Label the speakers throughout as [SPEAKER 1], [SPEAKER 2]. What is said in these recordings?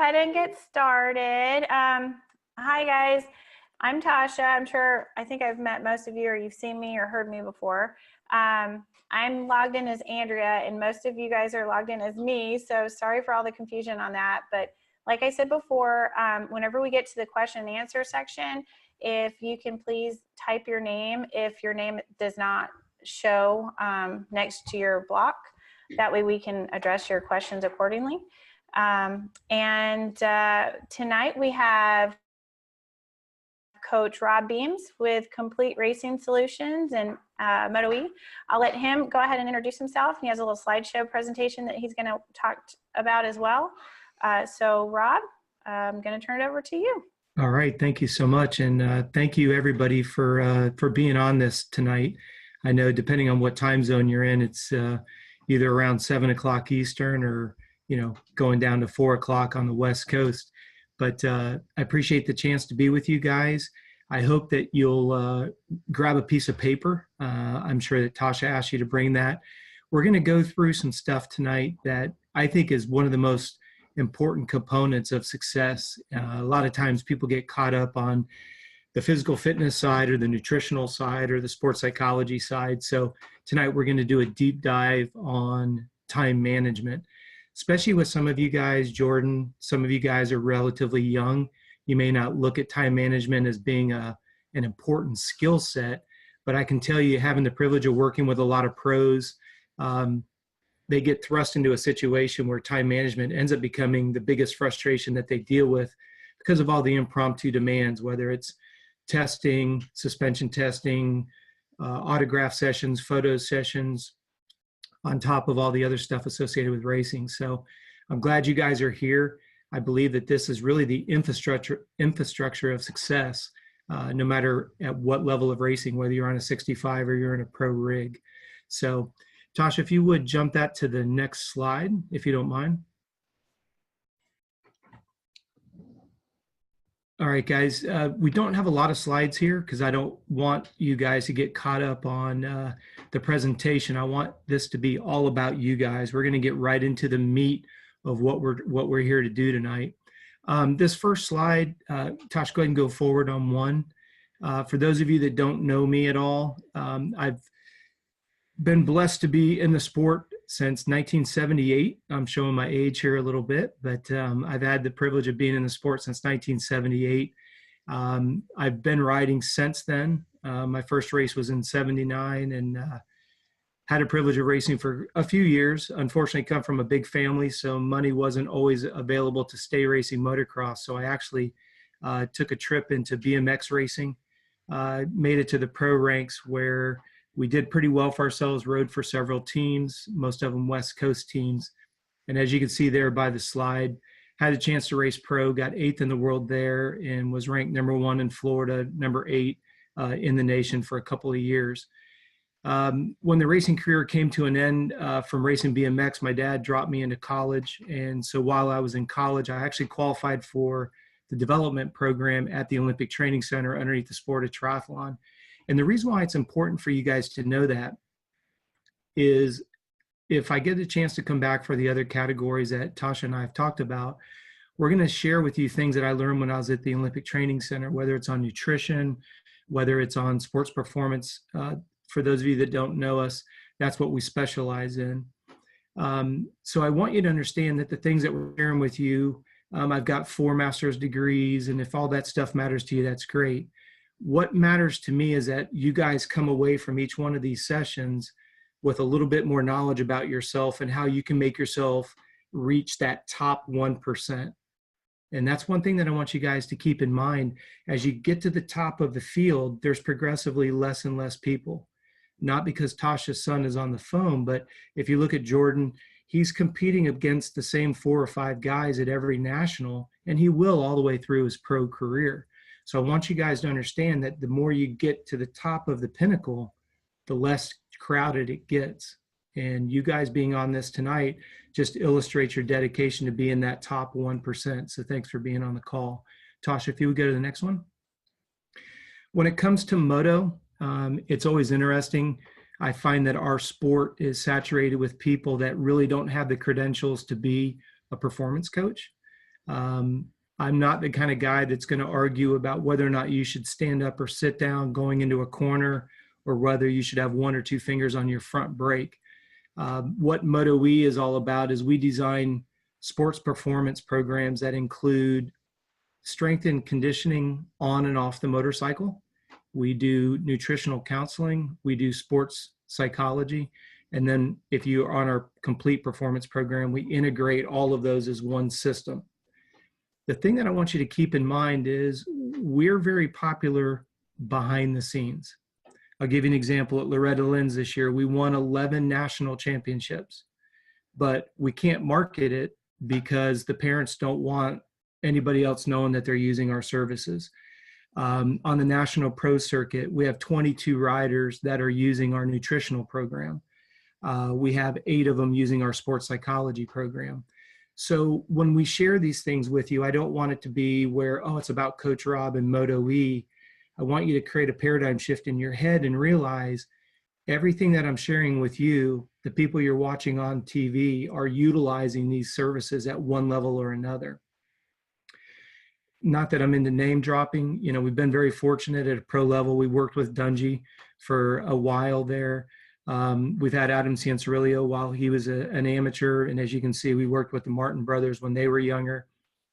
[SPEAKER 1] ahead and get started. Hi, guys. I'm Tasha. I think I've met most of you, or you've seen me or heard me before. I'm logged in as Andrea, and most of you guys are logged in as me, so sorry for all the confusion on that. But like I said before, whenever we get to the question and answer section, if you can please type your name if your name does not show next to your block. That way we can address your questions accordingly. Tonight we have Coach Robb with Complete Racing Solutions and Moto E. I'll let him go ahead and introduce himself. He has a little slideshow presentation that he's going to talk about as well. So Rob, I'm going to turn it over to you.
[SPEAKER 2] All right, thank you so much, and thank you everybody for being on this tonight. I know depending on what time zone you're in, it's either around 7 o'clock Eastern or going down to 4 o'clock on the West Coast. But I appreciate the chance to be with you guys. I hope that you'll grab a piece of paper. I'm sure that Tasha asked you to bring that. We're going to go through some stuff tonight that I think is one of the most important components of success. A lot of times people get caught up on the physical fitness side or the nutritional side or the sports psychology side. So tonight we're going to do a deep dive on time management, especially with some of you guys. Jordan, some of you guys are relatively young. You may not look at time management as being an important skill set, but I can tell you, having the privilege of working with a lot of pros, they get thrust into a situation where time management ends up becoming the biggest frustration that they deal with because of all the impromptu demands, whether it's testing, suspension testing, autograph sessions, photo sessions, on top of all the other stuff associated with racing. So I'm glad you guys are here. I believe that this is really the infrastructure of success, no matter at what level of racing, whether you're on a 65 or you're in a pro rig. So Tasha, if you would jump that to the next slide, if you don't mind. All right, guys, we don't have a lot of slides here because I don't want you guys to get caught up on the presentation. I want this to be all about you guys. We're going to get right into the meat of what we're here to do tonight. This first slide, Tosh, go ahead and go forward on one. For those of you that don't know me at all, I've been blessed to be in the sport since 1978. I'm showing my age here a little bit, but I've had the privilege of being in the sport since 1978. I've been riding since then. My first race was in 79 and had a privilege of racing for a few years. Unfortunately, come from a big family, so money wasn't always available to stay racing motocross. So I actually took a trip into BMX racing, made it to the pro ranks where we did pretty well for ourselves, rode for several teams, most of them West Coast teams. And as you can see there by the slide, had a chance to race pro, got 8th in the world there, and was ranked #1 in Florida, #8 in the nation for a couple of years. When the racing career came to an end from racing BMX, my dad dropped me into college. And so while I was in college, I actually qualified for the development program at the Olympic Training Center underneath the sport of triathlon. And the reason why it's important for you guys to know that is if I get a chance to come back for the other categories that Tasha and I have talked about, we're going to share with you things that I learned when I was at the Olympic Training Center, whether it's on nutrition, whether it's on sports performance. For those of you that don't know us, that's what we specialize in. So I want you to understand that the things that we're sharing with you, I've got 4 master's degrees, and if all that stuff matters to you, that's great. What matters to me is that you guys come away from each one of these sessions with a little bit more knowledge about yourself and how you can make yourself reach that top 1%. And that's one thing that I want you guys to keep in mind. As you get to the top of the field, there's progressively less and less people. Not because Tasha's son is on the phone, but if you look at Jordan, he's competing against the same 4 or 5 guys at every national, and he will all the way through his pro career. So I want you guys to understand that the more you get to the top of the pinnacle, the less crowded it gets. And you guys being on this tonight just illustrates your dedication to being that top 1%. So thanks for being on the call. Tasha, if you would go to the next one. When it comes to moto, it's always interesting. I find that our sport is saturated with people that really don't have the credentials to be a performance coach. I'm not the kind of guy that's going to argue about whether or not you should stand up or sit down going into a corner, or whether you should have one or two fingers on your front brake. What Moto E is all about is we design sports performance programs that include strength and conditioning on and off the motorcycle. We do nutritional counseling. We do sports psychology. And then if you are on our complete performance program, we integrate all of those as one system. The thing that I want you to keep in mind is we're very popular behind the scenes. I'll give you an example. At Loretta Lynn's this year, we won 11 national championships, but we can't market it because the parents don't want anybody else knowing that they're using our services. On the national pro circuit, we have 22 riders that are using our nutritional program. We have 8 of them using our sports psychology program. So when we share these things with you, I don't want it to be where, oh, it's about Coach Robb and Moto E. I want you to create a paradigm shift in your head and realize everything that I'm sharing with you, the people you're watching on TV are utilizing these services at one level or another. Not that I'm into name dropping, you know, we've been very fortunate at a pro level. We worked with Dungy for a while there. We've had Adam Cianciarillo while he was an amateur. And as you can see, we worked with the Martin brothers when they were younger.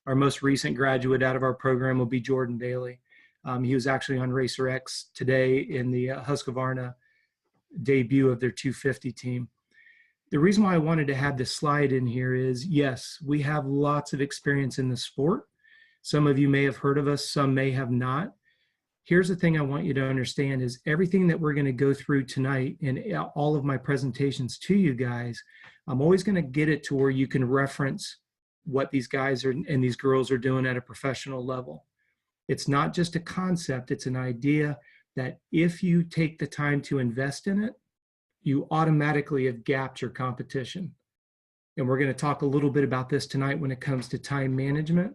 [SPEAKER 2] Our most recent graduate out of our program will be Jordan Bailey. He was actually on Racer X today in the Husqvarna debut of their 250 team. The reason why I wanted to have this slide in here is, yes, we have lots of experience in the sport. Some of you may have heard of us, some may have not. Here's the thing I want you to understand is everything that we're going to go through tonight and all of my presentations to you guys, I'm always going to get it to where you can reference what these guys are and these girls are doing at a professional level. It's not just a concept, it's an idea that if you take the time to invest in it, you automatically have gapped your competition. And we're going to talk a little bit about this tonight when it comes to time management.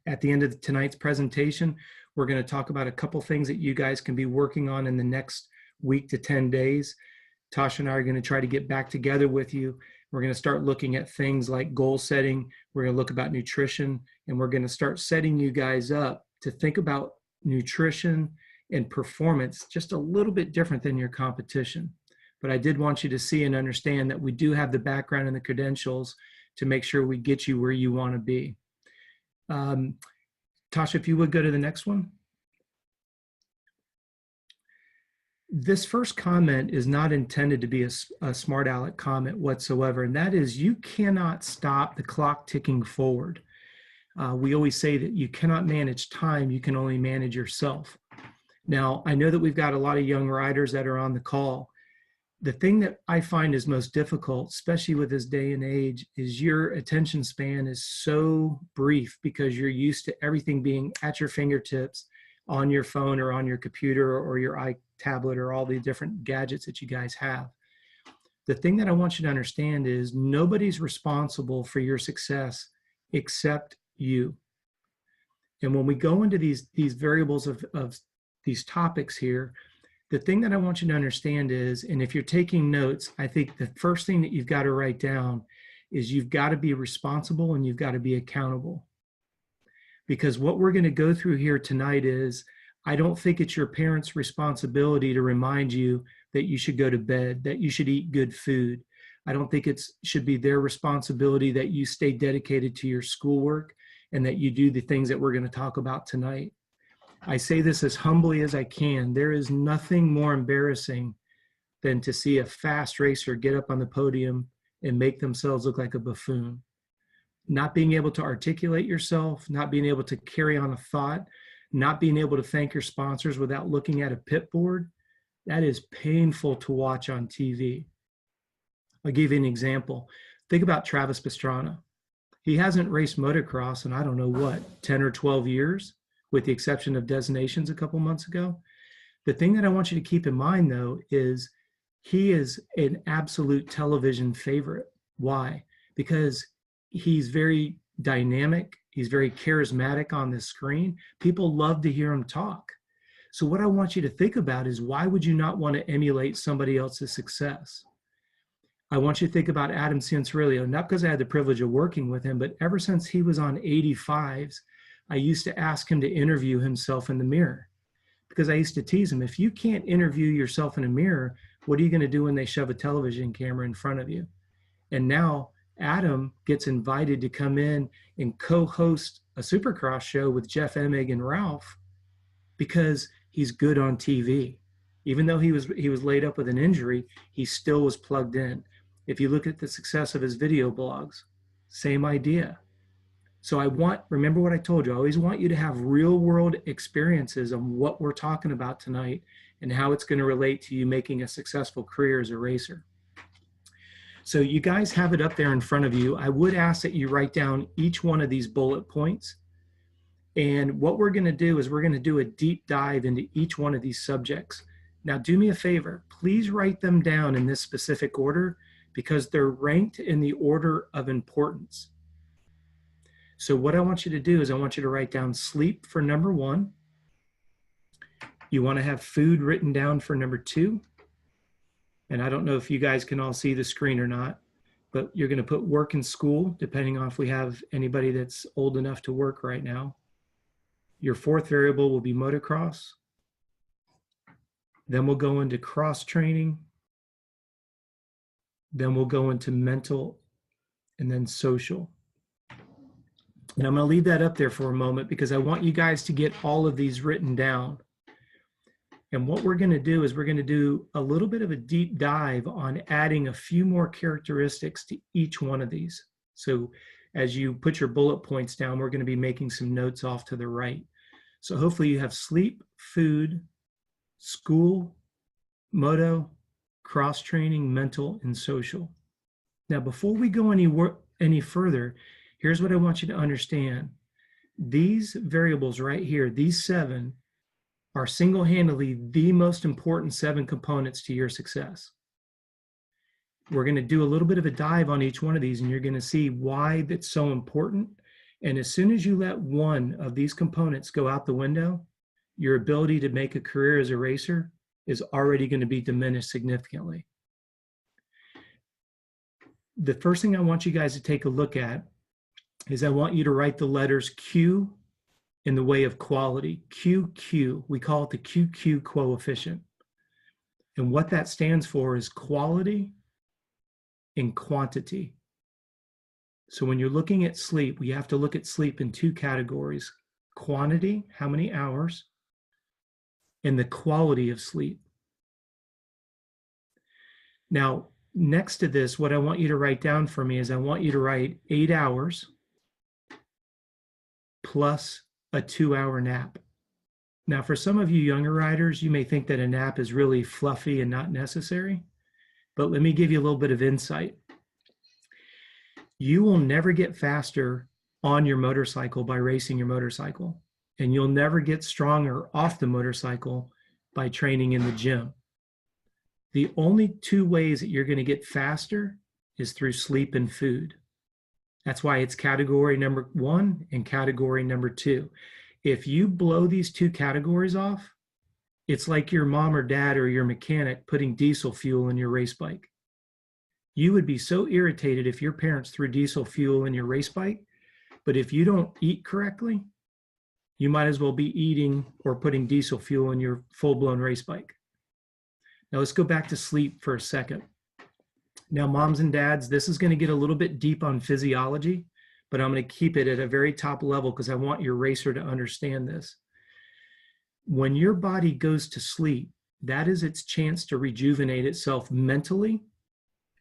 [SPEAKER 2] At the end of tonight's presentation, we're going to talk about a couple things that you guys can be working on in the next week to 10 days. Tasha and I are going to try to get back together with you. We're going to start looking at things like goal setting. We're going to look about nutrition, and we're going to start setting you guys up to think about nutrition and performance just a little bit different than your competition. But I did want you to see and understand that we do have the background and the credentials to make sure we get you where you want to be. Tasha, if you would go to the next one. This first comment is not intended to be a smart aleck comment whatsoever, and that is you cannot stop the clock ticking forward. We always say that you cannot manage time, you can only manage yourself. Now, I know that we've got a lot of young riders that are on the call. The thing that I find is most difficult, especially with this day and age, is your attention span is so brief because you're used to everything being at your fingertips on your phone or on your computer or your iTablet or all the different gadgets that you guys have. The thing that I want you to understand is nobody's responsible for your success except you. And when we go into these variables of these topics here, the thing that I want you to understand is, and if you're taking notes, I think the first thing that you've got to write down is you've got to be responsible and you've got to be accountable. Because what we're going to go through here tonight is, I don't think it's your parents' responsibility to remind you that you should go to bed, that you should eat good food. I don't think it should be their responsibility that you stay dedicated to your schoolwork and that you do the things that we're going to talk about tonight. I say this as humbly as I can. There is nothing more embarrassing than to see a fast racer get up on the podium and make themselves look like a buffoon. Not being able to articulate yourself, not being able to carry on a thought, not being able to thank your sponsors without looking at a pit board, that is painful to watch on TV. I'll give you an example. Think about Travis Pastrana. He hasn't raced motocross in, I don't know what, 10 or 12 years, with the exception of Designations a couple months ago. The thing that I want you to keep in mind, though, is he is an absolute television favorite. Why? Because he's very dynamic. He's very charismatic on the screen. People love to hear him talk. So what I want you to think about is, why would you not want to emulate somebody else's success? I want you to think about Adam Cianciarillo, not because I had the privilege of working with him, but ever since he was on 85s, I used to ask him to interview himself in the mirror, because I used to tease him, if you can't interview yourself in a mirror, what are you going to do when they shove a television camera in front of you? And now Adam gets invited to come in and co-host a Supercross show with Jeff Emig and Ralph because he's good on TV. Even though he was laid up with an injury, he still was plugged in. If you look at the success of his video blogs, same idea. So remember what I told you, I always want you to have real world experiences on what we're talking about tonight and how it's going to relate to you making a successful career as a racer. So you guys have it up there in front of you. I would ask that you write down each one of these bullet points. And what we're going to do is we're going to do a deep dive into each one of these subjects. Now, do me a favor, please write them down in this specific order because they're ranked in the order of importance. So what I want you to do is I want you to write down sleep for number 1. You want to have food written down for number 2. And I don't know if you guys can all see the screen or not, but you're going to put work and school, depending on if we have anybody that's old enough to work right now. Your 4th variable will be motocross. Then we'll go into cross training. Then we'll go into mental and then social. And I'm going to leave that up there for a moment because I want you guys to get all of these written down. And what we're going to do is we're going to do a little bit of a deep dive on adding a few more characteristics to each one of these. So as you put your bullet points down, we're going to be making some notes off to the right. So hopefully you have sleep, food, school, moto, cross training, mental, and social. Now, before we go any further, here's what I want you to understand. These variables right here, these 7, are single-handedly the most important 7 components to your success. We're going to do a little bit of a dive on each one of these, and you're going to see why that's so important. And as soon as you let one of these components go out the window, your ability to make a career as a racer is already going to be diminished significantly. The first thing I want you guys to take a look at is I want you to write the letters Q in the way of quality. QQ, we call it the QQ coefficient. And what that stands for is quality and quantity. So when you're looking at sleep, we have to look at sleep in 2 categories: quantity, how many hours, and the quality of sleep. Now, next to this, what I want you to write down for me is I want you to write 8 hours plus a 2-hour nap. Now, for some of you younger riders, you may think that a nap is really fluffy and not necessary, but let me give you a little bit of insight. You will never get faster on your motorcycle by racing your motorcycle, and you'll never get stronger off the motorcycle by training in the gym. The only 2 ways that you're going to get faster is through sleep and food. That's why it's category number 1 and category number 2. If you blow these 2 categories off, it's like your mom or dad or your mechanic putting diesel fuel in your race bike. You would be so irritated if your parents threw diesel fuel in your race bike, but if you don't eat correctly, you might as well be eating or putting diesel fuel in your full-blown race bike. Now let's go back to sleep for a second. Now, moms and dads, this is going to get a little bit deep on physiology, but I'm going to keep it at a very top level because I want your racer to understand this. When your body goes to sleep, that is its chance to rejuvenate itself mentally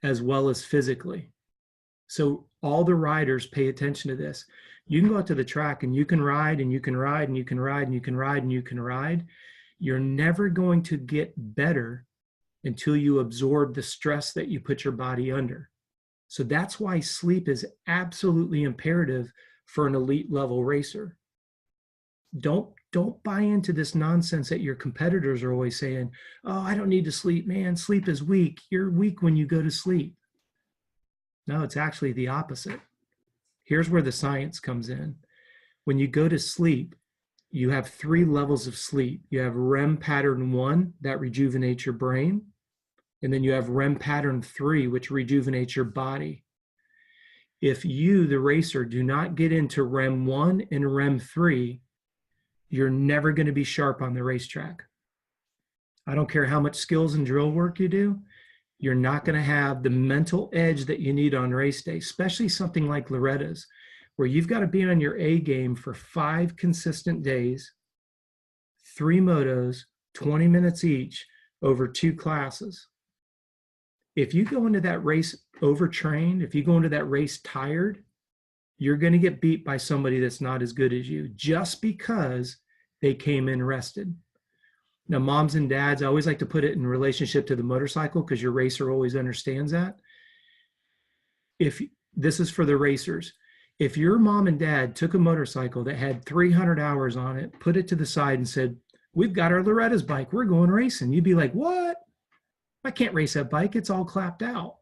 [SPEAKER 2] as well as physically. So all the riders pay attention to this. You can go out to the track and you can ride and you can ride and you can ride and you can ride and you can ride. You're never going to get better until you absorb the stress that you put your body under. So that's why sleep is absolutely imperative for an elite level racer. Don't buy into this nonsense that your competitors are always saying, oh, I don't need to sleep, man. Sleep is weak. You're weak when you go to sleep. No, it's actually the opposite. Here's where the science comes in. When you go to sleep, you have 3 levels of sleep. You have REM pattern 1 that rejuvenates your brain. And then you have REM pattern 3, which rejuvenates your body. If you, the racer, do not get into REM 1 and REM 3, you're never going to be sharp on the racetrack. I don't care how much skills and drill work you do, you're not going to have the mental edge that you need on race day, especially something like Loretta's, where you've got to be on your A game for 5 consistent days, 3 motos, 20 minutes each over 2 classes. If you go into that race overtrained, if you go into that race tired, you're going to get beat by somebody that's not as good as you just because they came in rested. Now, moms and dads, I always like to put it in relationship to the motorcycle because your racer always understands that. If this is for the racers, if your mom and dad took a motorcycle that had 300 hours on it, put it to the side and said, we've got our Loretta's bike, we're going racing. You'd be like, what? I can't race that bike. It's all clapped out.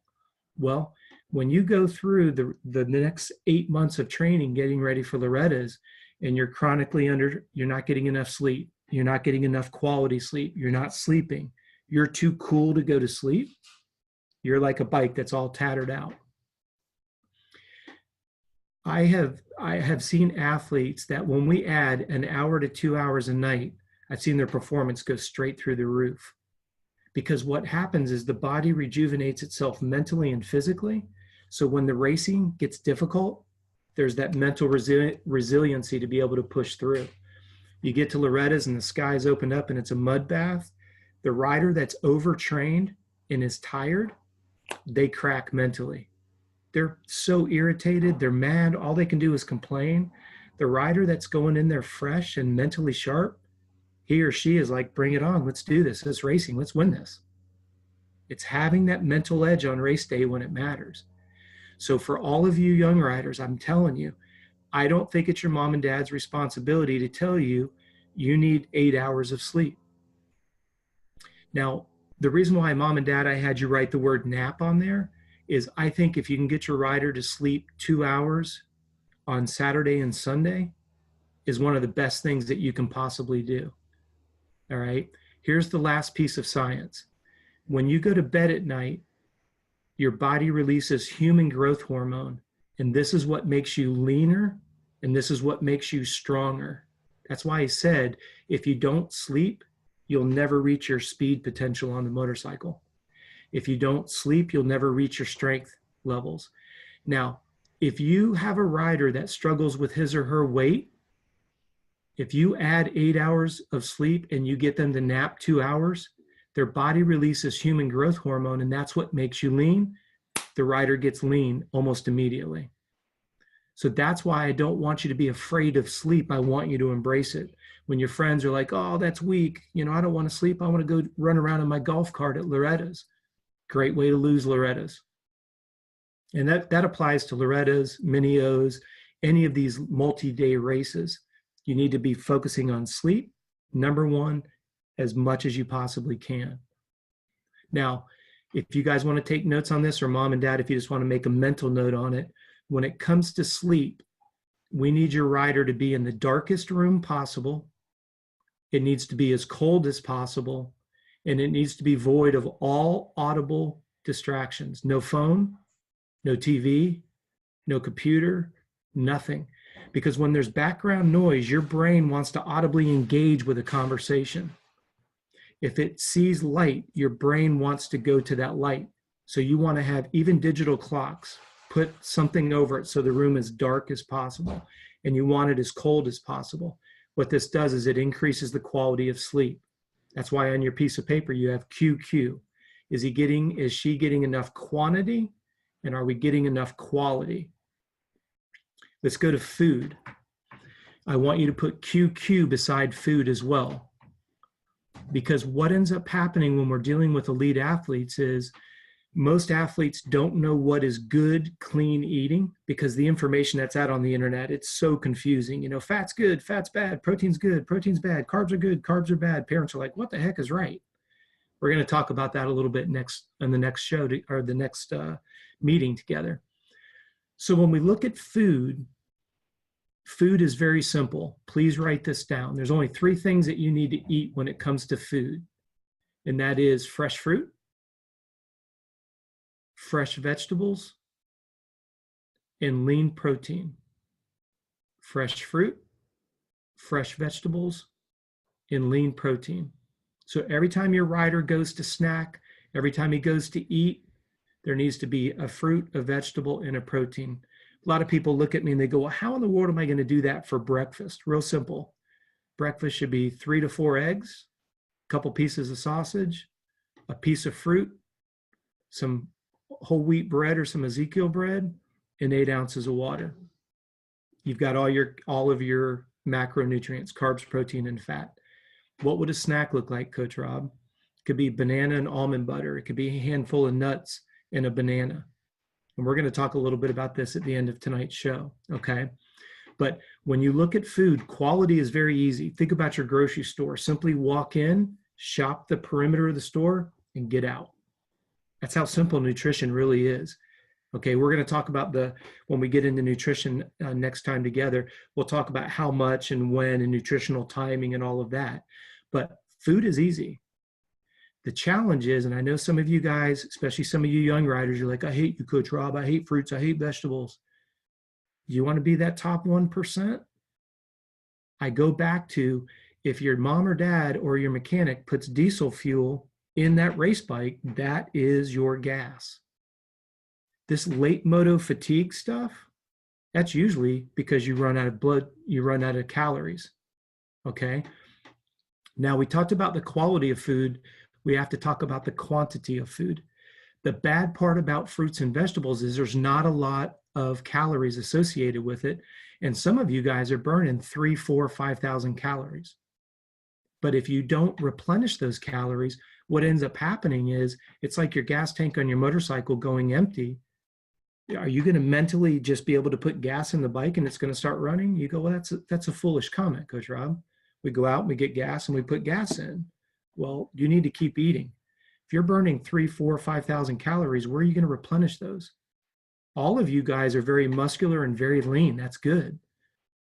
[SPEAKER 2] Well, when you go through the next 8 months of training, getting ready for Loretta's, and you're chronically you're not getting enough sleep, you're not getting enough quality sleep, you're not sleeping, you're too cool to go to sleep, you're like a bike that's all tattered out. I have seen athletes that when we add an hour to 2 hours a night, I've seen their performance go straight through the roof. Because what happens is the body rejuvenates itself mentally and physically. So when the racing gets difficult, there's that mental resiliency to be able to push through. You get to Loretta's and the sky's opened up and it's a mud bath. The rider that's overtrained and is tired, they crack mentally. They're so irritated, they're mad, all they can do is complain. The rider that's going in there fresh and mentally sharp, he or she is like, bring it on, let's do this, it's racing, let's win this. It's having that mental edge on race day when it matters. So for all of you young riders, I'm telling you, I don't think it's your mom and dad's responsibility to tell you you need 8 hours of sleep. Now, the reason why mom and dad, I had you write the word nap on there is I think if you can get your rider to sleep 2 hours on Saturday and Sunday is one of the best things that you can possibly do. All right. Here's the last piece of science. When you go to bed at night, your body releases human growth hormone, and this is what makes you leaner, and this is what makes you stronger. That's why I said, if you don't sleep, you'll never reach your speed potential on the motorcycle. If you don't sleep, you'll never reach your strength levels. Now, if you have a rider that struggles with his or her weight, if you add 8 hours of sleep and you get them to nap 2 hours, their body releases human growth hormone, and that's what makes you lean. The rider gets lean almost immediately. So that's why I don't want you to be afraid of sleep. I want you to embrace it. When your friends are like, oh, that's weak, I don't want to sleep, I want to go run around in my golf cart at Loretta's. Great way to lose Loretta's. And that applies to Loretta's, Mini-O's, any of these multi-day races. You need to be focusing on sleep, number one, as much as you possibly can. Now, if you guys want to take notes on this, or mom and dad, if you just want to make a mental note on it, when it comes to sleep, we need your rider to be in the darkest room possible. It needs to be as cold as possible, and it needs to be void of all audible distractions. No phone, no TV, no computer, nothing. Because when there's background noise, your brain wants to audibly engage with a conversation. If it sees light, your brain wants to go to that light. So you want to have even digital clocks, put something over it so the room is dark as possible, and you want it as cold as possible. What this does is it increases the quality of sleep. That's why on your piece of paper you have QQ. Is she getting enough quantity, and are we getting enough quality? Let's go to food. I want you to put QQ beside food as well. Because what ends up happening when we're dealing with elite athletes is most athletes don't know what is good, clean eating because the information that's out on the internet, it's so confusing. Fat's good, fat's bad, protein's good, protein's bad, carbs are good, carbs are bad. Parents are like, what the heck is right? We're going to talk about that a little bit on the next show or the next meeting together. So when we look at food is very simple. Please write this down. There's only 3 things that you need to eat when it comes to food. And that is fresh fruit, fresh vegetables, and lean protein. Fresh fruit, fresh vegetables, and lean protein. So every time your rider goes to snack, every time he goes to eat, there needs to be a fruit, a vegetable, and a protein. A lot of people look at me and they go, well, how in the world am I going to do that for breakfast? Real simple. Breakfast should be 3 to 4 eggs, a couple pieces of sausage, a piece of fruit, some whole wheat bread or some Ezekiel bread, and 8 ounces of water. You've got all of your macronutrients, carbs, protein, and fat. What would a snack look like, Coach Robb? It could be banana and almond butter. It could be a handful of nuts and a banana. And we're going to talk a little bit about this at the end of tonight's show, okay? But when you look at food, quality is very easy. Think about your grocery store. Simply walk in, shop the perimeter of the store, and get out. That's how simple nutrition really is. Okay, we're going to talk about when we get into nutrition next time together, we'll talk about how much and when and nutritional timing and all of that. But food is easy. The challenge is, and I know some of you guys, especially some of you young riders, you're like, I hate you, Coach Robb. I hate fruits. I hate vegetables. You want to be that top 1%? I go back to, if your mom or dad or your mechanic puts diesel fuel in that race bike, that is your gas. This late moto fatigue stuff, that's usually because you run out of blood, you run out of calories, okay? Now, we talked about the quality of food. We have to talk about the quantity of food. The bad part about fruits and vegetables is there's not a lot of calories associated with it. And some of you guys are burning 3, 4, 5,000 calories. But if you don't replenish those calories, what ends up happening is it's like your gas tank on your motorcycle going empty. Are you going to mentally just be able to put gas in the bike and it's going to start running? You go, well, that's a foolish comment, Coach Robb. We go out and we get gas and we put gas in. Well, you need to keep eating. If you're burning 3, 4, 5,000 calories, where are you going to replenish those? All of you guys are very muscular and very lean. That's good.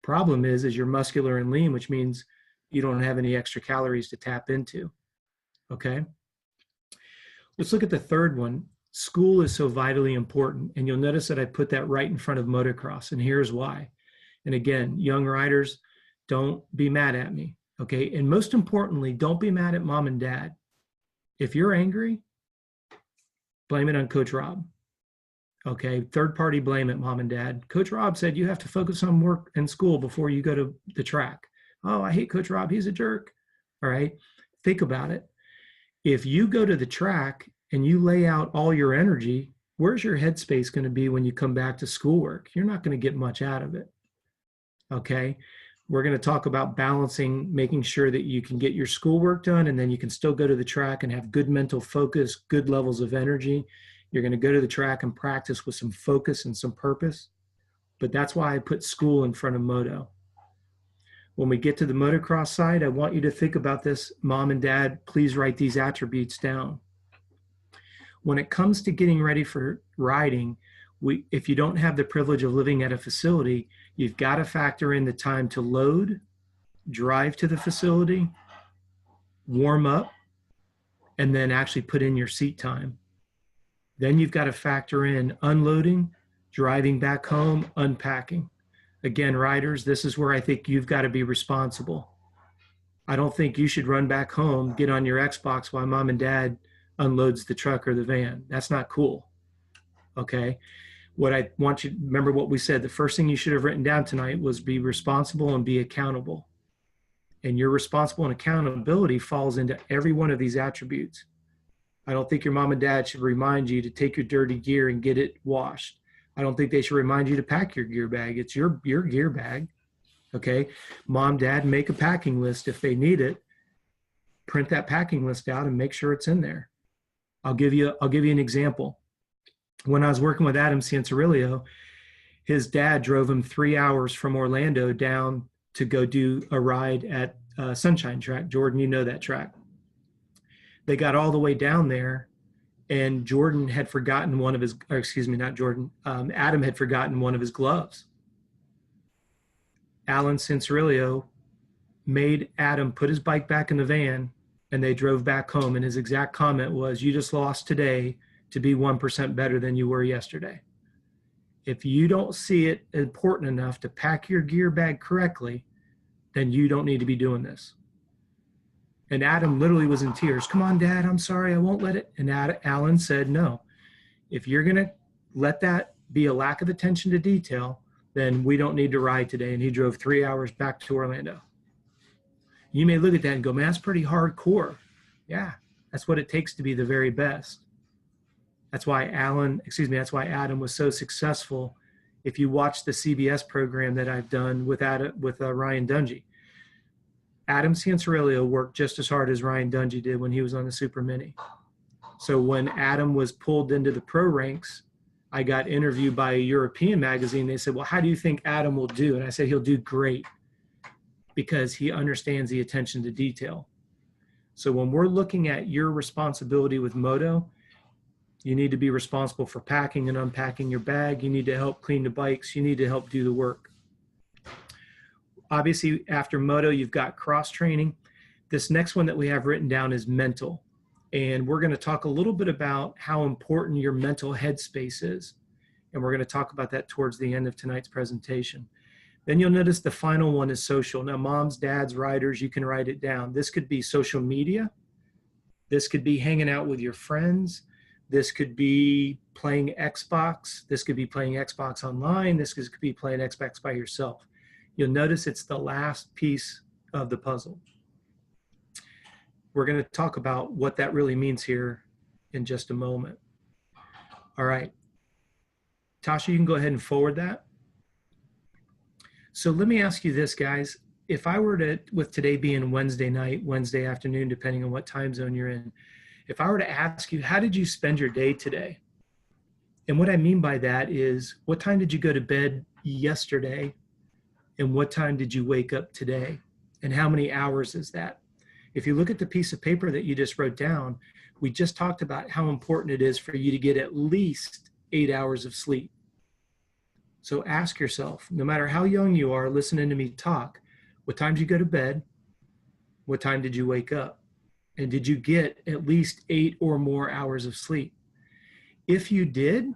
[SPEAKER 2] Problem is you're muscular and lean, which means you don't have any extra calories to tap into. Okay. Let's look at the third one. School is so vitally important. And you'll notice that I put that right in front of motocross. And here's why. And again, young riders, don't be mad at me. Okay. And most importantly, don't be mad at mom and dad. If you're angry, blame it on Coach Robb. Okay. Third party blame it, mom and dad. Coach Robb said you have to focus on work and school before you go to the track. Oh, I hate Coach Robb. He's a jerk. All right. Think about it. If you go to the track and you lay out all your energy, where's your headspace going to be when you come back to schoolwork? You're not going to get much out of it. Okay. We're going to talk about balancing, making sure that you can get your schoolwork done and then you can still go to the track and have good mental focus, good levels of energy. You're going to go to the track and practice with some focus and some purpose. But that's why I put school in front of moto. When we get to the motocross side, I want you to think about this. Mom and dad, please write these attributes down. When it comes to getting ready for riding, if you don't have the privilege of living at a facility, you've got to factor in the time to load, drive to the facility, warm up, and then actually put in your seat time. Then you've got to factor in unloading, driving back home, unpacking. Again, riders, this is where I think you've got to be responsible. I don't think you should run back home, get on your Xbox while mom and dad unloads the truck or the van. That's not cool. Okay. What I want you to remember what we said, the first thing you should have written down tonight was be responsible and be accountable. And your responsible and accountability falls into every one of these attributes. I don't think your mom and dad should remind you to take your dirty gear and get it washed. I don't think they should remind you to pack your gear bag. It's your gear bag. Okay. Mom, dad, make a packing list if they need it. Print that packing list out and make sure it's in there. I'll give you an example. When I was working with Adam Cianciarillo, his dad drove him 3 hours from Orlando down to go do a ride at Sunshine Track. Jordan, you know that track. They got all the way down there, and Jordan had forgotten Adam had forgotten one of his gloves. Alan Cianciarillo made Adam put his bike back in the van, and they drove back home. And his exact comment was, "You just lost today. to be 1% better than you were yesterday. If you don't see it important enough to pack your gear bag correctly, then you don't need to be doing this. And Adam literally was in tears. Come on, Dad, I'm sorry, I won't let it. And Alan said, no, if you're going to let that be a lack of attention to detail, then we don't need to ride today. And he drove 3 hours back to Orlando. You may look at that and go, man, that's pretty hardcore. Yeah, that's what it takes to be the very best. That's why Adam was so successful. If you watch the CBS program that I've done with Ryan Dungey, Adam Cianciarulo worked just as hard as Ryan Dungey did when he was on the Super Mini. So when Adam was pulled into the pro ranks, I got interviewed by a European magazine. They said, well, how do you think Adam will do? And I said, he'll do great because he understands the attention to detail. So when we're looking at your responsibility with moto, you need to be responsible for packing and unpacking your bag. You need to help clean the bikes. You need to help do the work. Obviously, after moto, you've got cross training. This next one that we have written down is mental. And we're going to talk a little bit about how important your mental headspace is. And we're going to talk about that towards the end of tonight's presentation. Then you'll notice the final one is social. Now, moms, dads, riders, you can write it down. This could be social media. This could be hanging out with your friends. This could be playing Xbox. This could be playing Xbox online. This could be playing Xbox by yourself. You'll notice it's the last piece of the puzzle. We're going to talk about what that really means here in just a moment. All right. Tasha, you can go ahead and forward that. So let me ask you this, guys. If I were to, with today being Wednesday night, Wednesday afternoon, depending on what time zone you're in, if I were to ask you, how did you spend your day today? And what I mean by that is, what time did you go to bed yesterday? And what time did you wake up today? And how many hours is that? If you look at the piece of paper that you just wrote down, we just talked about how important it is for you to get at least 8 hours of sleep. So ask yourself, no matter how young you are listening to me talk, what time did you go to bed? What time did you wake up? And did you get at least 8 or more hours of sleep? If you did,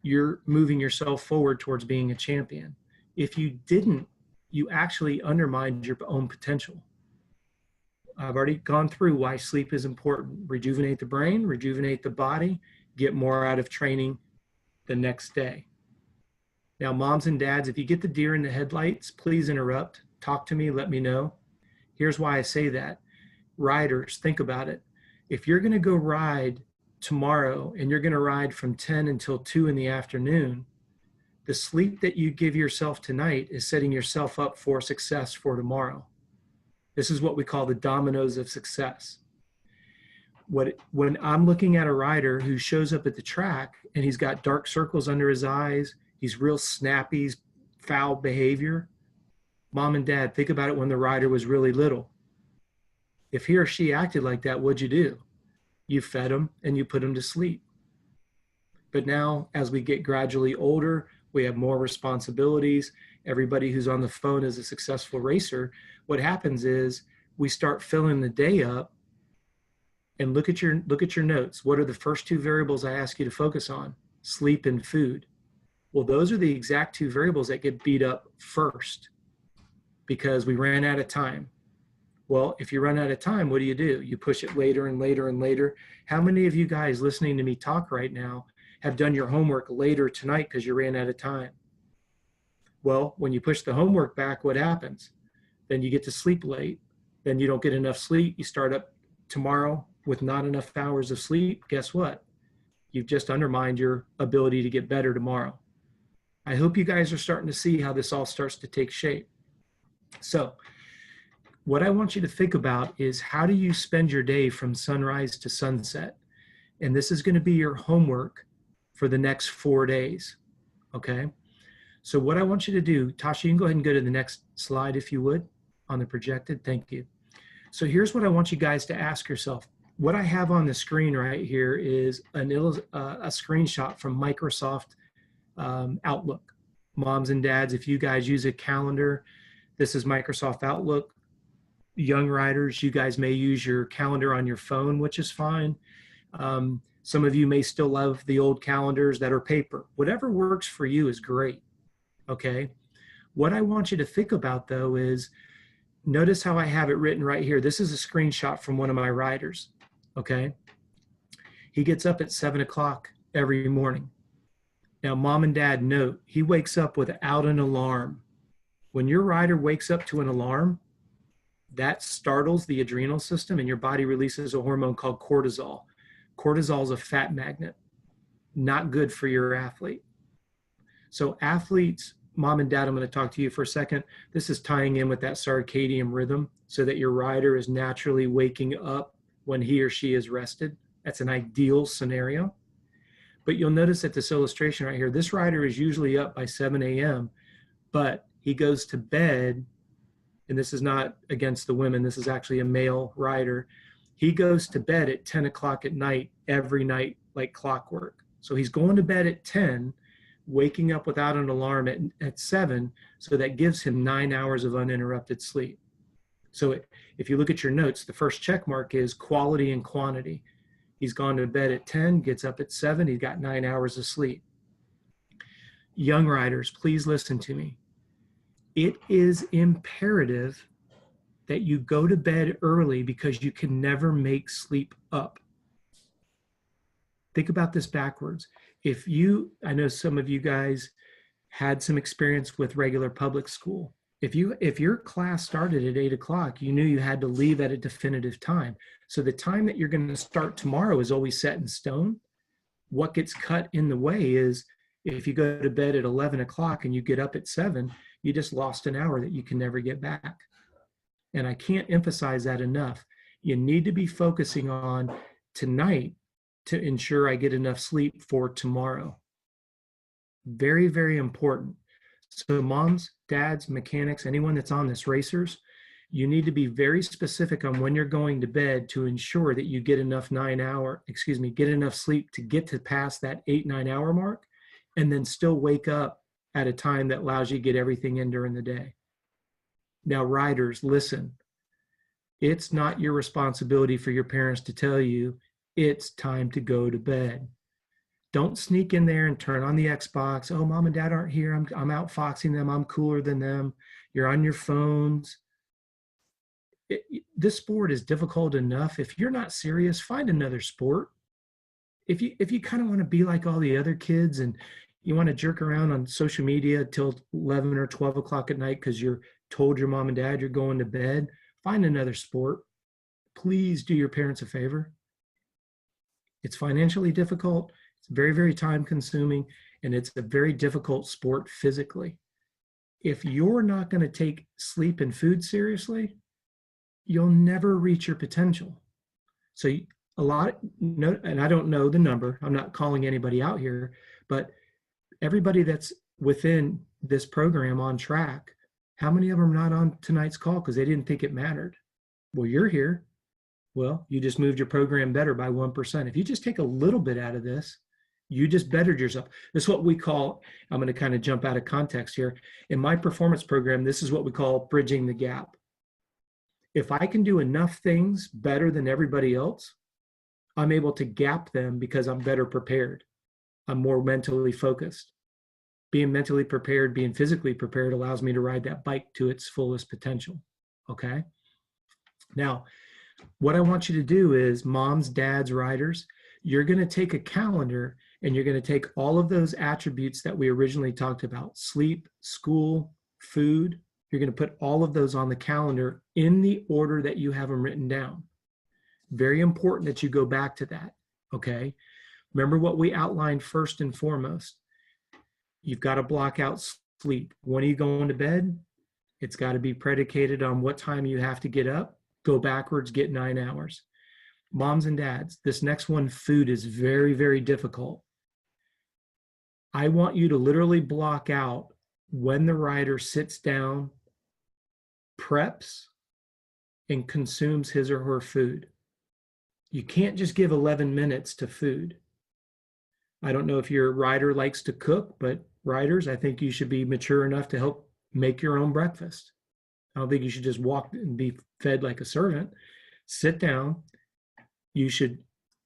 [SPEAKER 2] you're moving yourself forward towards being a champion. If you didn't, you actually undermined your own potential. I've already gone through why sleep is important. Rejuvenate the brain, rejuvenate the body, get more out of training the next day. Now, moms and dads, if you get the deer in the headlights, please interrupt. Talk to me, let me know. Here's why I say that. Riders, think about it. If you're going to go ride tomorrow and you're going to ride from 10 until 2 in the afternoon, the sleep that you give yourself tonight is setting yourself up for success for tomorrow. This is what we call the dominoes of success. When I'm looking at a rider who shows up at the track and he's got dark circles under his eyes, he's real snappy, foul behavior, mom and dad, think about it when the rider was really little. If he or she acted like that, what'd you do? You fed him and you put him to sleep. But now, as we get gradually older, we have more responsibilities. Everybody who's on the phone is a successful racer. What happens is we start filling the day up and look at your notes. What are the first 2 variables I ask you to focus on? Sleep and food. Well, those are the exact 2 variables that get beat up first because we ran out of time. Well, if you run out of time, what do? You push it later and later and later. How many of you guys listening to me talk right now have done your homework later tonight because you ran out of time? Well, when you push the homework back, what happens? Then you get to sleep late. Then you don't get enough sleep. You start up tomorrow with not enough hours of sleep. Guess what? You've just undermined your ability to get better tomorrow. I hope you guys are starting to see how this all starts to take shape. So what I want you to think about is, how do you spend your day from sunrise to sunset? And this is going to be your homework for the next 4 days, okay? So what I want you to do, Tasha, you can go ahead and go to the next slide if you would, on the projected. Thank you. So here's what I want you guys to ask yourself. What I have on the screen right here is a screenshot from Microsoft Outlook. Moms and dads, if you guys use a calendar, this is Microsoft Outlook. Young riders, you guys may use your calendar on your phone, which is fine. Some of you may still love the old calendars that are paper. Whatever works for you is great. Okay. What I want you to think about though is notice how I have it written right here. This is a screenshot from one of my riders. Okay. He gets up at 7 o'clock every morning. Now, mom and dad note, he wakes up without an alarm. When your rider wakes up to an alarm, that startles the adrenal system and your body releases a hormone called cortisol. Cortisol is a fat magnet, not good for your athlete. So athletes, mom and dad, I'm going to talk to you for a second. This is tying in with that circadian rhythm so that your rider is naturally waking up when he or she is rested. That's an ideal scenario. But you'll notice at this illustration right here, this rider is usually up by 7 a.m., but he goes to bed, and this is not against the women, this is actually a male rider. He goes to bed at 10 o'clock at night, every night, like clockwork. So he's going to bed at 10, waking up without an alarm at 7, so that gives him 9 hours of uninterrupted sleep. So if you look at your notes, the first check mark is quality and quantity. He's gone to bed at 10, gets up at 7, he's got 9 hours of sleep. Young riders, please listen to me. It is imperative that you go to bed early because you can never make sleep up. Think about this backwards. I know some of you guys had some experience with regular public school. If your class started at 8 o'clock, you knew you had to leave at a definitive time. So the time that you're going to start tomorrow is always set in stone. What gets cut in the way is if you go to bed at 11 o'clock and you get up at 7, you just lost an hour that you can never get back. And I can't emphasize that enough. You need to be focusing on tonight to ensure I get enough sleep for tomorrow. Very, very important. So moms, dads, mechanics, anyone that's on this, racers, you need to be very specific on when you're going to bed to ensure that you get enough get enough sleep to get to past that 8-9 hour mark, and then still wake up at a time that allows you to get everything in during the day. Now, riders, listen. It's not your responsibility for your parents to tell you it's time to go to bed. Don't sneak in there and turn on the Xbox. Oh, mom and dad aren't here. I'm outfoxing them. I'm cooler than them. You're on your phones. This sport is difficult enough. If you're not serious, find another sport. If you kind of want to be like all the other kids and you want to jerk around on social media till 11 or 12 o'clock at night because you're told your mom and dad you're going to bed, find another sport. Please do your parents a favor. It's financially difficult. It's very, very time consuming, and it's a very difficult sport physically. If you're not going to take sleep and food seriously, you'll never reach your potential. So and I don't know the number, I'm not calling anybody out here, but everybody that's within this program on track, how many of them are not on tonight's call because they didn't think it mattered? Well, you're here. Well, you just moved your program better by 1%. If you just take a little bit out of this, you just bettered yourself. This is what we call, I'm going to kind of jump out of context here. In my performance program, this is what we call bridging the gap. If I can do enough things better than everybody else, I'm able to gap them because I'm better prepared. I'm more mentally focused. Being mentally prepared, being physically prepared allows me to ride that bike to its fullest potential. Okay? Now, what I want you to do is, moms, dads, riders, you're going to take a calendar and you're going to take all of those attributes that we originally talked about, sleep, school, food. You're going to put all of those on the calendar in the order that you have them written down. Very important that you go back to that, okay? Remember what we outlined first and foremost. You've got to block out sleep. When are you going to bed? It's got to be predicated on what time you have to get up. Go backwards, get 9 hours. Moms and dads, this next one, food, is very, very difficult. I want you to literally block out when the rider sits down, preps, and consumes his or her food. You can't just give 11 minutes to food. I don't know if your rider likes to cook, but riders, I think you should be mature enough to help make your own breakfast. I don't think you should just walk and be fed like a servant. Sit down. You should,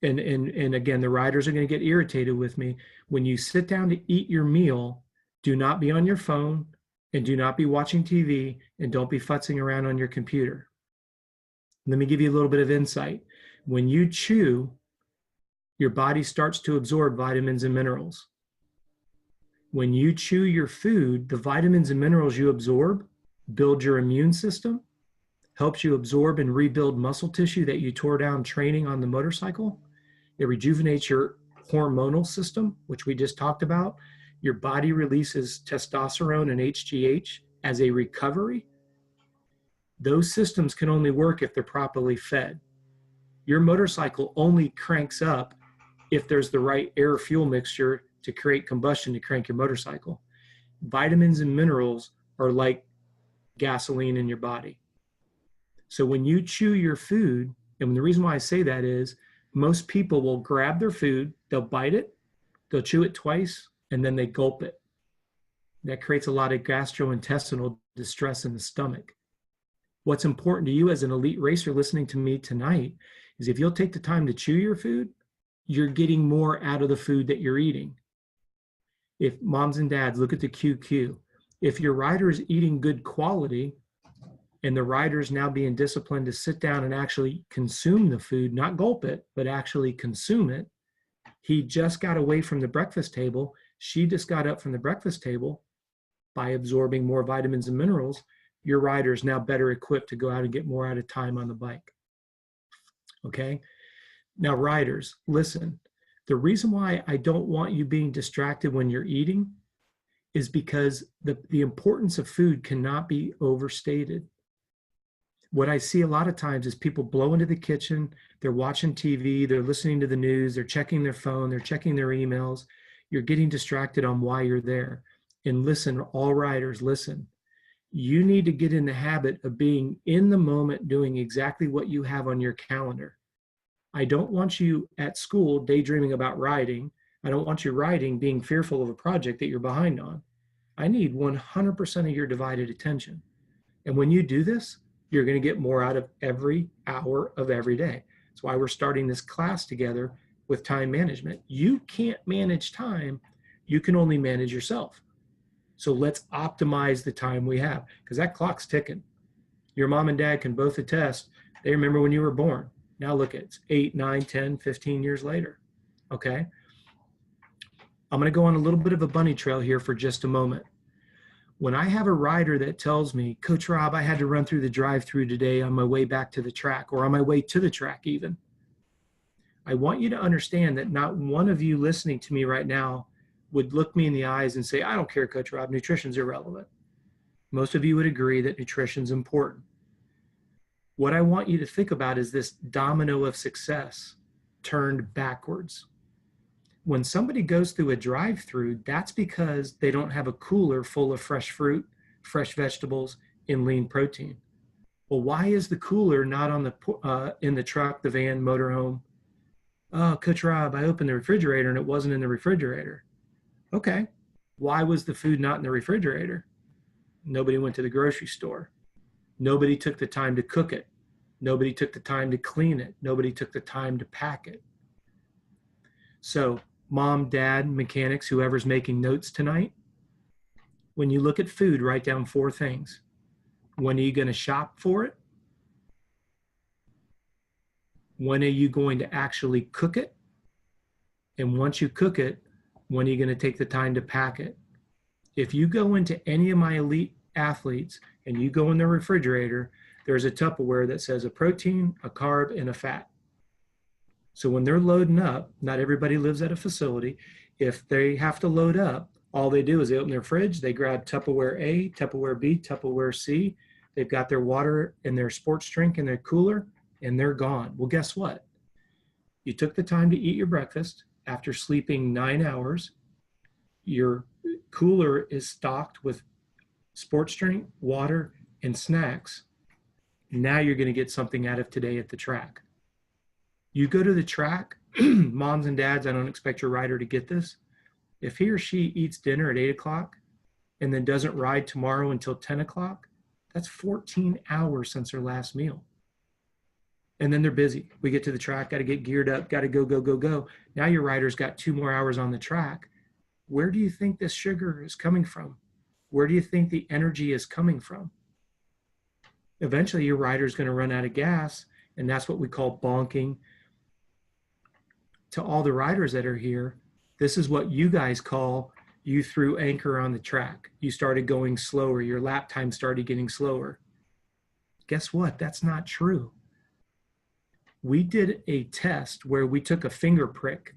[SPEAKER 2] and again, the riders are going to get irritated with me. When you sit down to eat your meal, do not be on your phone and do not be watching TV and don't be futzing around on your computer. Let me give you a little bit of insight. When you chew, your body starts to absorb vitamins and minerals. When you chew your food, the vitamins and minerals you absorb build your immune system, helps you absorb and rebuild muscle tissue that you tore down training on the motorcycle. It rejuvenates your hormonal system, which we just talked about. Your body releases testosterone and HGH as a recovery. Those systems can only work if they're properly fed. Your motorcycle only cranks up if there's the right air fuel mixture to create combustion to crank your motorcycle. Vitamins and minerals are like gasoline in your body. So when you chew your food, and the reason why I say that is most people will grab their food, they'll bite it, they'll chew it twice, and then they gulp it. That creates a lot of gastrointestinal distress in the stomach. What's important to you as an elite racer listening to me tonight is if you'll take the time to chew your food, you're getting more out of the food that you're eating. If moms and dads, look at the QQ. If your rider is eating good quality and the rider is now being disciplined to sit down and actually consume the food, not gulp it, but actually consume it, he just got away from the breakfast table. She just got up from the breakfast table by absorbing more vitamins and minerals. Your rider is now better equipped to go out and get more out of time on the bike. Okay? Now, riders, listen. The reason why I don't want you being distracted when you're eating is because the importance of food cannot be overstated. What I see a lot of times is people blow into the kitchen, they're watching TV, they're listening to the news, they're checking their phone, they're checking their emails. You're getting distracted on why you're there. And listen, all riders, listen. You need to get in the habit of being in the moment doing exactly what you have on your calendar. I don't want you at school daydreaming about riding. I don't want you riding being fearful of a project that you're behind on. I need 100% of your divided attention. And when you do this, you're going to get more out of every hour of every day. That's why we're starting this class together with time management. You can't manage time. You can only manage yourself. So let's optimize the time we have because that clock's ticking. Your mom and dad can both attest. They remember when you were born. Now look, it's 8, 9, 10, 15 years later. Okay. I'm going to go on a little bit of a bunny trail here for just a moment. When I have a rider that tells me, Coach Robb, I had to run through the drive-through today on my way back to the track or on my way to the track even, I want you to understand that not one of you listening to me right now would look me in the eyes and say, I don't care, Coach Robb, nutrition's irrelevant. Most of you would agree that nutrition's important. What I want you to think about is this domino of success turned backwards. When somebody goes through a drive-through, that's because they don't have a cooler full of fresh fruit, fresh vegetables, and lean protein. Well, why is the cooler not on in the truck, the van, motorhome? Oh, Coach Robb, I opened the refrigerator and it wasn't in the refrigerator. Okay, why was the food not in the refrigerator? Nobody went to the grocery store. Nobody took the time to cook it. Nobody took the time to clean it. Nobody took the time to pack it. So mom, dad, mechanics, whoever's making notes tonight, when you look at food, write down 4 things. When are you going to shop for it? When are you going to actually cook it? And once you cook it, when are you going to take the time to pack it? If you go into any of my elite athletes and you go in the refrigerator, there's a Tupperware that says a protein, a carb, and a fat. So when they're loading up, not everybody lives at a facility. If they have to load up, all they do is they open their fridge, they grab Tupperware A, Tupperware B, Tupperware C. They've got their water and their sports drink in their cooler, and they're gone. Well, guess what? You took the time to eat your breakfast after sleeping 9 hours. Your cooler is stocked with sports drink, water, and snacks. Now you're going to get something out of today at the track. You go to the track, moms and dads, I don't expect your rider to get this. If he or she eats dinner at 8 o'clock and then doesn't ride tomorrow until 10 o'clock, that's 14 hours since their last meal. And then they're busy. We get to the track, got to get geared up, got to go, go, go, go. Now your rider's got 2 more hours on the track. Where do you think this sugar is coming from? Where do you think the energy is coming from? Eventually your rider's going to run out of gas, and that's what we call bonking. To all the riders that are here, this is what you guys call, you threw anchor on the track. You started going slower. Your lap time started getting slower. Guess what? That's not true. We did a test where we took a finger prick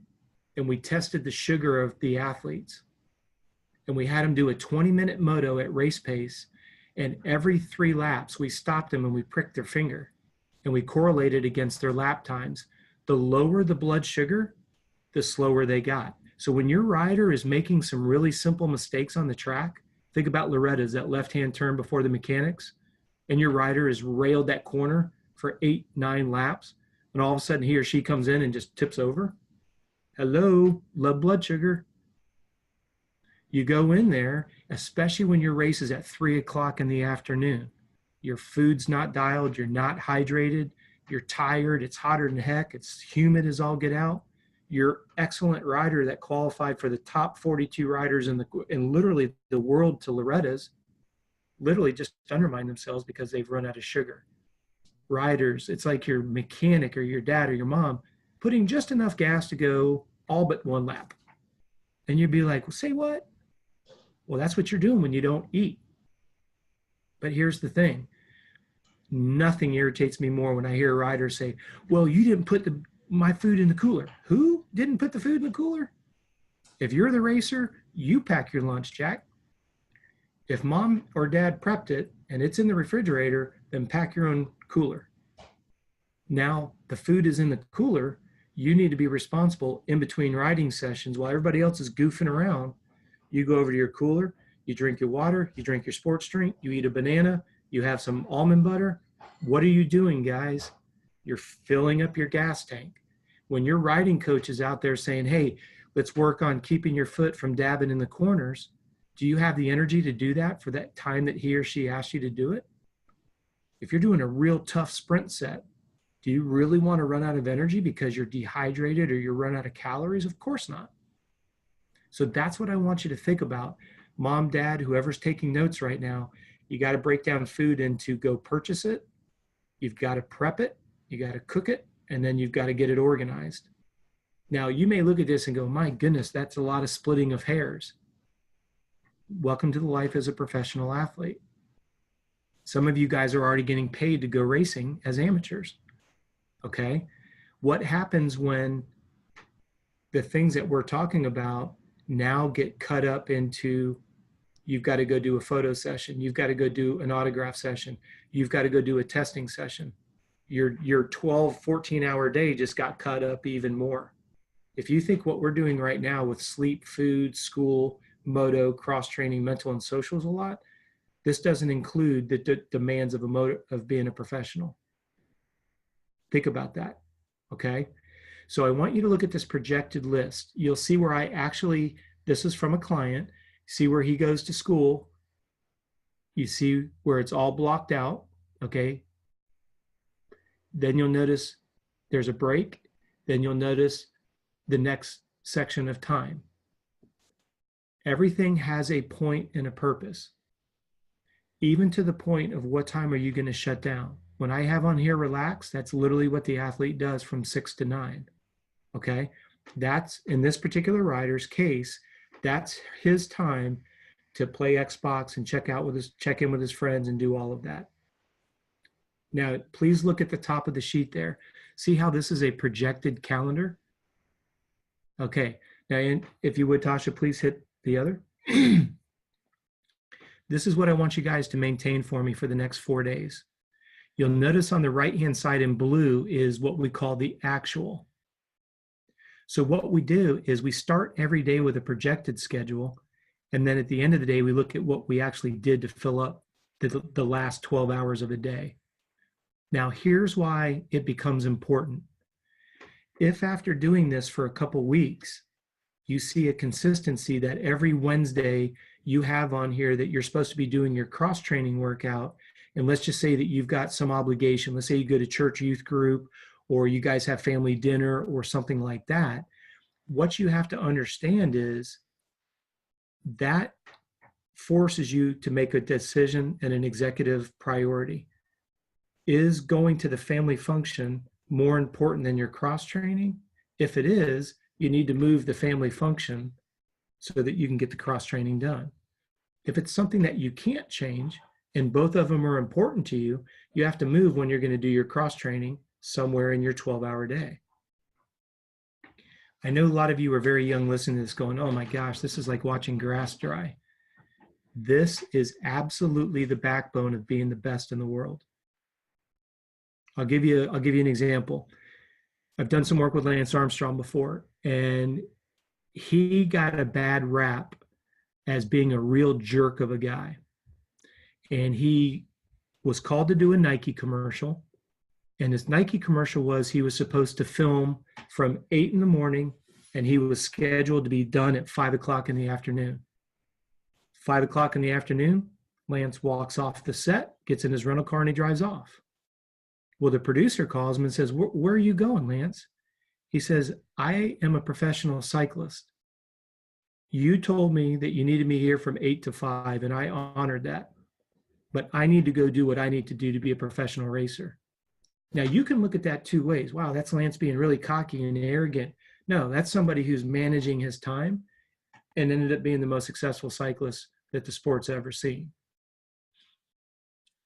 [SPEAKER 2] and we tested the sugar of the athletes. And we had them do a 20-minute moto at race pace. And every 3 laps, we stopped them and we pricked their finger. And we correlated against their lap times. The lower the blood sugar, the slower they got. So when your rider is making some really simple mistakes on the track, think about Loretta's, that left-hand turn before the mechanics, and your rider has railed that corner for 8, 9 laps, and all of a sudden he or she comes in and just tips over. Hello, low blood sugar. You go in there, especially when your race is at 3 o'clock in the afternoon. Your food's not dialed, you're not hydrated, you're tired, it's hotter than heck, it's humid as all get out. Your excellent rider that qualified for the top 42 riders in literally the world to Loretta's literally just undermine themselves because they've run out of sugar. Riders, it's like your mechanic or your dad or your mom putting just enough gas to go all but 1 lap. And you'd be like, well, say what? Well, that's what you're doing when you don't eat. But here's the thing. Nothing irritates me more when I hear a rider say, well, you didn't put my food in the cooler. Who didn't put the food in the cooler? If you're the racer, you pack your lunch, Jack. If mom or dad prepped it and it's in the refrigerator, then pack your own cooler. Now the food is in the cooler. You need to be responsible in between riding sessions while everybody else is goofing around. You go over to your cooler, you drink your water, you drink your sports drink, you eat a banana, you have some almond butter. What are you doing, guys? You're filling up your gas tank. When your riding coach is out there saying, hey, let's work on keeping your foot from dabbing in the corners, do you have the energy to do that for that time that he or she asked you to do it? If you're doing a real tough sprint set, do you really want to run out of energy because you're dehydrated or you run out of calories? Of course not. So that's what I want you to think about. Mom, dad, whoever's taking notes right now, you got to break down food into go purchase it. You've got to prep it. You got to cook it. And then you've got to get it organized. Now, you may look at this and go, my goodness, that's a lot of splitting of hairs. Welcome to the life as a professional athlete. Some of you guys are already getting paid to go racing as amateurs. Okay? What happens when the things that we're talking about now get cut up into, you've got to go do a photo session, you've got to go do an autograph session, you've got to go do a testing session. Your 12, 14-hour day just got cut up even more. If you think what we're doing right now with sleep, food, school, moto, cross-training, mental, and social is a lot, this doesn't include the demands of being a professional. Think about that, okay? So I want you to look at this projected list. You'll see where this is from a client, see where he goes to school. You see where it's all blocked out, okay? Then you'll notice there's a break. Then you'll notice the next section of time. Everything has a point and a purpose, even to the point of what time are you going to shut down. When I have on here relax, that's literally what the athlete does from 6 to 9. Okay, that's in this particular rider's case, that's his time to play Xbox and check in with his friends and do all of that. Now, please look at the top of the sheet there. See how this is a projected calendar? Okay, now if you would, Tasha, please hit the other. This is what I want you guys to maintain for me for the next 4 days. You'll notice on the right-hand side in blue is what we call the actual. So what we do is we start every day with a projected schedule, and then at the end of the day, we look at what we actually did to fill up the last 12 hours of a day. Now, here's why it becomes important. If after doing this for a couple weeks, you see a consistency that every Wednesday you have on here that you're supposed to be doing your cross-training workout, and let's just say that you've got some obligation. Let's say you go to church youth group, or you guys have family dinner or something like that. What you have to understand is that forces you to make a decision and an executive priority. Is going to the family function more important than your cross training? If it is, you need to move the family function so that you can get the cross training done. If it's something that you can't change and both of them are important to you, you have to move when you're going to do your cross training somewhere in your 12-hour day. I know a lot of you are very young listening to this going, oh my gosh, this is like watching grass dry. This is absolutely the backbone of being the best in the world. I'll give you an example. I've done some work with Lance Armstrong before, and he got a bad rap as being a real jerk of a guy. And he was called to do a Nike commercial. And his Nike commercial was he was supposed to film from 8 in the morning, and he was scheduled to be done at 5 o'clock in the afternoon. 5 o'clock in the afternoon, Lance walks off the set, gets in his rental car, and he drives off. Well, the producer calls him and says, where are you going, Lance? He says, I am a professional cyclist. You told me that you needed me here from 8 to 5, and I honored that. But I need to go do what I need to do to be a professional racer. Now, you can look at that two ways. Wow, that's Lance being really cocky and arrogant. No, that's somebody who's managing his time and ended up being the most successful cyclist that the sport's ever seen.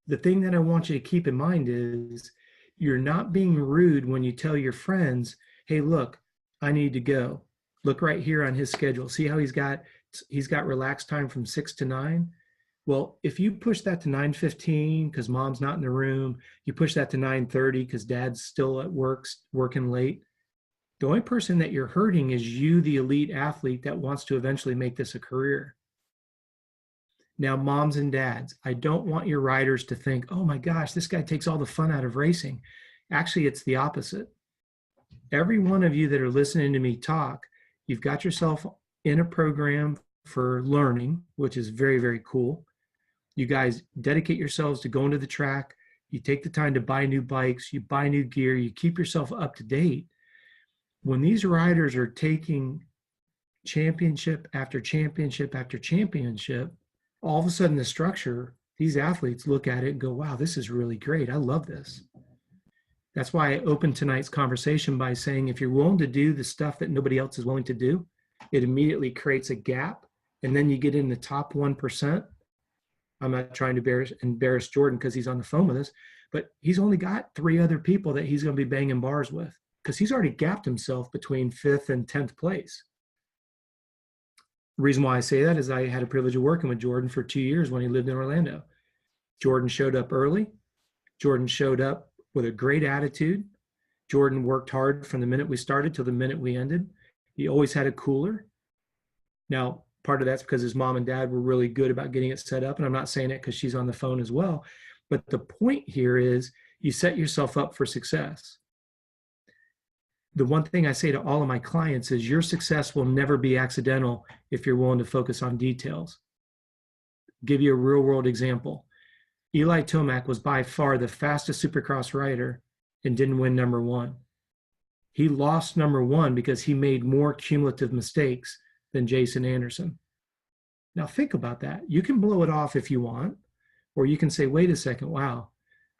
[SPEAKER 2] The thing that I want you to keep in mind is you're not being rude when you tell your friends, hey, look, I need to go. Look right here on his schedule. See how he's got relaxed time from 6 to 9? Well, if you push that to 9:15 because mom's not in the room, you push that to 9:30 because dad's still at work, working late, the only person that you're hurting is you, the elite athlete that wants to eventually make this a career. Now, moms and dads, I don't want your riders to think, oh my gosh, this guy takes all the fun out of racing. Actually, it's the opposite. Every one of you that are listening to me talk, you've got yourself in a program for learning, which is very, very cool. You guys dedicate yourselves to going to the track. You take the time to buy new bikes, you buy new gear, you keep yourself up to date. When these riders are taking championship after championship after championship, all of a sudden the structure, these athletes look at it and go, wow, this is really great. I love this. That's why I opened tonight's conversation by saying, if you're willing to do the stuff that nobody else is willing to do, it immediately creates a gap. And then you get in the top 1%. I'm not trying to embarrass Jordan because he's on the phone with us, but he's only got 3 other people that he's going to be banging bars with because he's already gapped himself between 5th and 10th place. The reason why I say that is I had a privilege of working with Jordan for 2 years when he lived in Orlando. Jordan showed up early. Jordan showed up with a great attitude. Jordan worked hard from the minute we started till the minute we ended. He always had a cooler. Now, part of that's because his mom and dad were really good about getting it set up. And I'm not saying it because she's on the phone as well. But the point here is you set yourself up for success. The one thing I say to all of my clients is your success will never be accidental if you're willing to focus on details. Give you a real world example. Eli Tomac was by far the fastest Supercross rider and didn't win number 1. He lost number 1 because he made more cumulative mistakes than Jason Anderson. Now think about that. You can blow it off if you want, or you can say, wait a second, wow,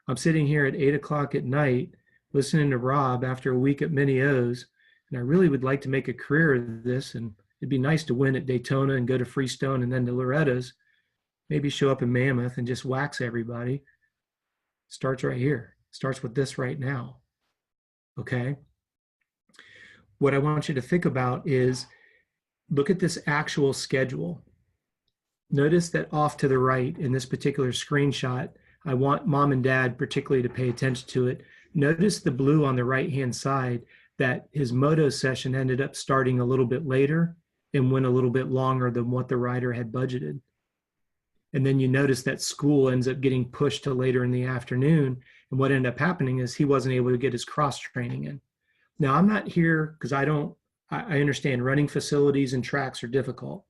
[SPEAKER 2] I'm sitting here at 8 o'clock at night listening to Rob after a week at Mini O's, and I really would like to make a career of this, and it'd be nice to win at Daytona and go to Freestone and then to Loretta's, maybe show up in Mammoth and just wax everybody. Starts right here. Starts with this right now. Okay? What I want you to think about is look at this actual schedule. Notice that off to the right in this particular screenshot, I want mom and dad particularly to pay attention to it. Notice the blue on the right-hand side that his moto session ended up starting a little bit later and went a little bit longer than what the rider had budgeted. And then you notice that school ends up getting pushed to later in the afternoon. And what ended up happening is he wasn't able to get his cross training in. Now, I'm not here because I understand running facilities and tracks are difficult.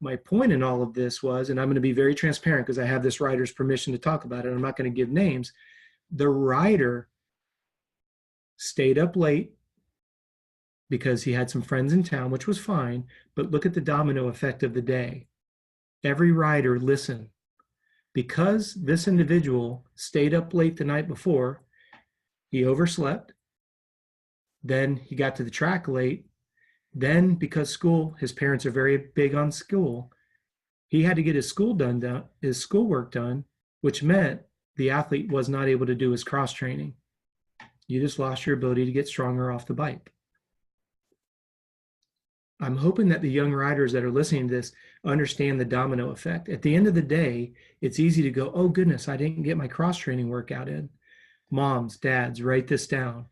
[SPEAKER 2] My point in all of this was, and I'm going to be very transparent because I have this rider's permission to talk about it. I'm not going to give names. The rider stayed up late because he had some friends in town, which was fine. But look at the domino effect of the day. Every rider listened. Because this individual stayed up late the night before, he overslept. Then he got to the track late. Then, because his parents are very big on school, he had to get his schoolwork done, which meant the athlete was not able to do his cross training. You just lost your ability to get stronger off the bike. I'm hoping that the young riders that are listening to this understand the domino effect. At the end of the day, it's easy to go, oh goodness, I didn't get my cross training workout in. Moms, dads, write this down.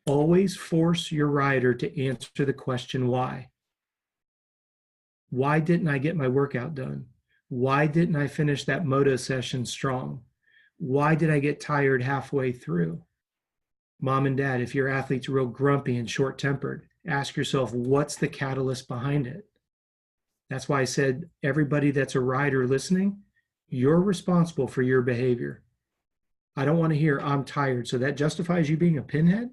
[SPEAKER 2] Always force your rider to answer the question why. Why didn't I get my workout done? Why didn't I finish that moto session strong? Why did I get tired halfway through? Mom and dad, if your athlete's real grumpy and short-tempered, ask yourself, what's the catalyst behind it? That's why I said, everybody that's a rider listening, you're responsible for your behavior. I don't want to hear, I'm tired. So that justifies you being a pinhead?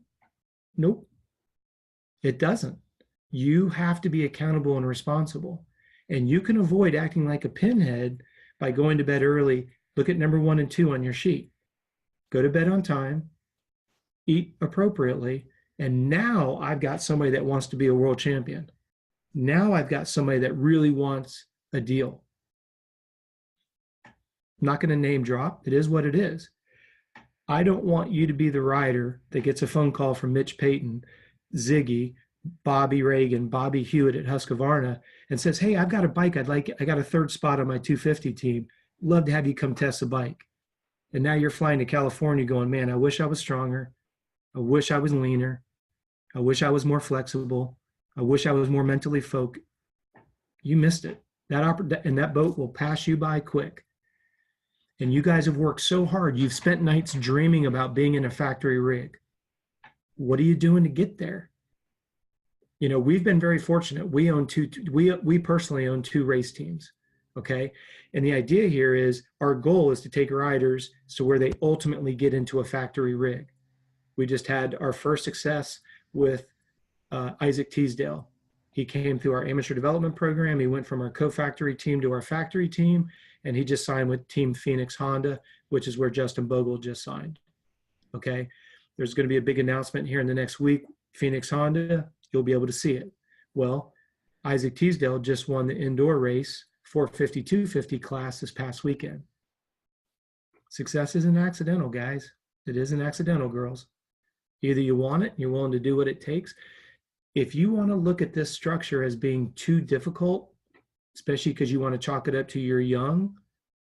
[SPEAKER 2] Nope, it doesn't. You have to be accountable and responsible. And you can avoid acting like a pinhead by going to bed early. Look at number 1 and 2 on your sheet. Go to bed on time, eat appropriately, and now I've got somebody that wants to be a world champion. Now I've got somebody that really wants a deal. I'm not going to name drop. It is what it is. I don't want you to be the rider that gets a phone call from Mitch Payton, Ziggy, Bobby Reagan, Bobby Hewitt at Husqvarna, and says, hey, I've got a bike. I got a 3rd spot on my 250 team. Love to have you come test the bike. And now you're flying to California going, man, I wish I was stronger. I wish I was leaner. I wish I was more flexible. I wish I was more mentally focused. You missed it. That boat will pass you by quick. And you guys have worked so hard. You've spent nights dreaming about being in a factory rig. What are you doing to get there? You know, we've been very fortunate. We personally own 2 race teams. Okay. And the idea here is our goal is to take riders to where they ultimately get into a factory rig. We just had our first success with Isaac Teasdale. He came through our amateur development program. He went from our co-factory team to our factory team, and he just signed with Team Phoenix Honda, which is where Justin Bogle just signed. Okay. There's going to be a big announcement here in the next week. Phoenix Honda, you'll be able to see it. Well, Isaac Teasdale just won the indoor race 450, 250 class this past weekend. Success isn't accidental, guys. It isn't accidental, girls. Either you want it, you're willing to do what it takes. If you want to look at this structure as being too difficult, especially because you want to chalk it up to you're young,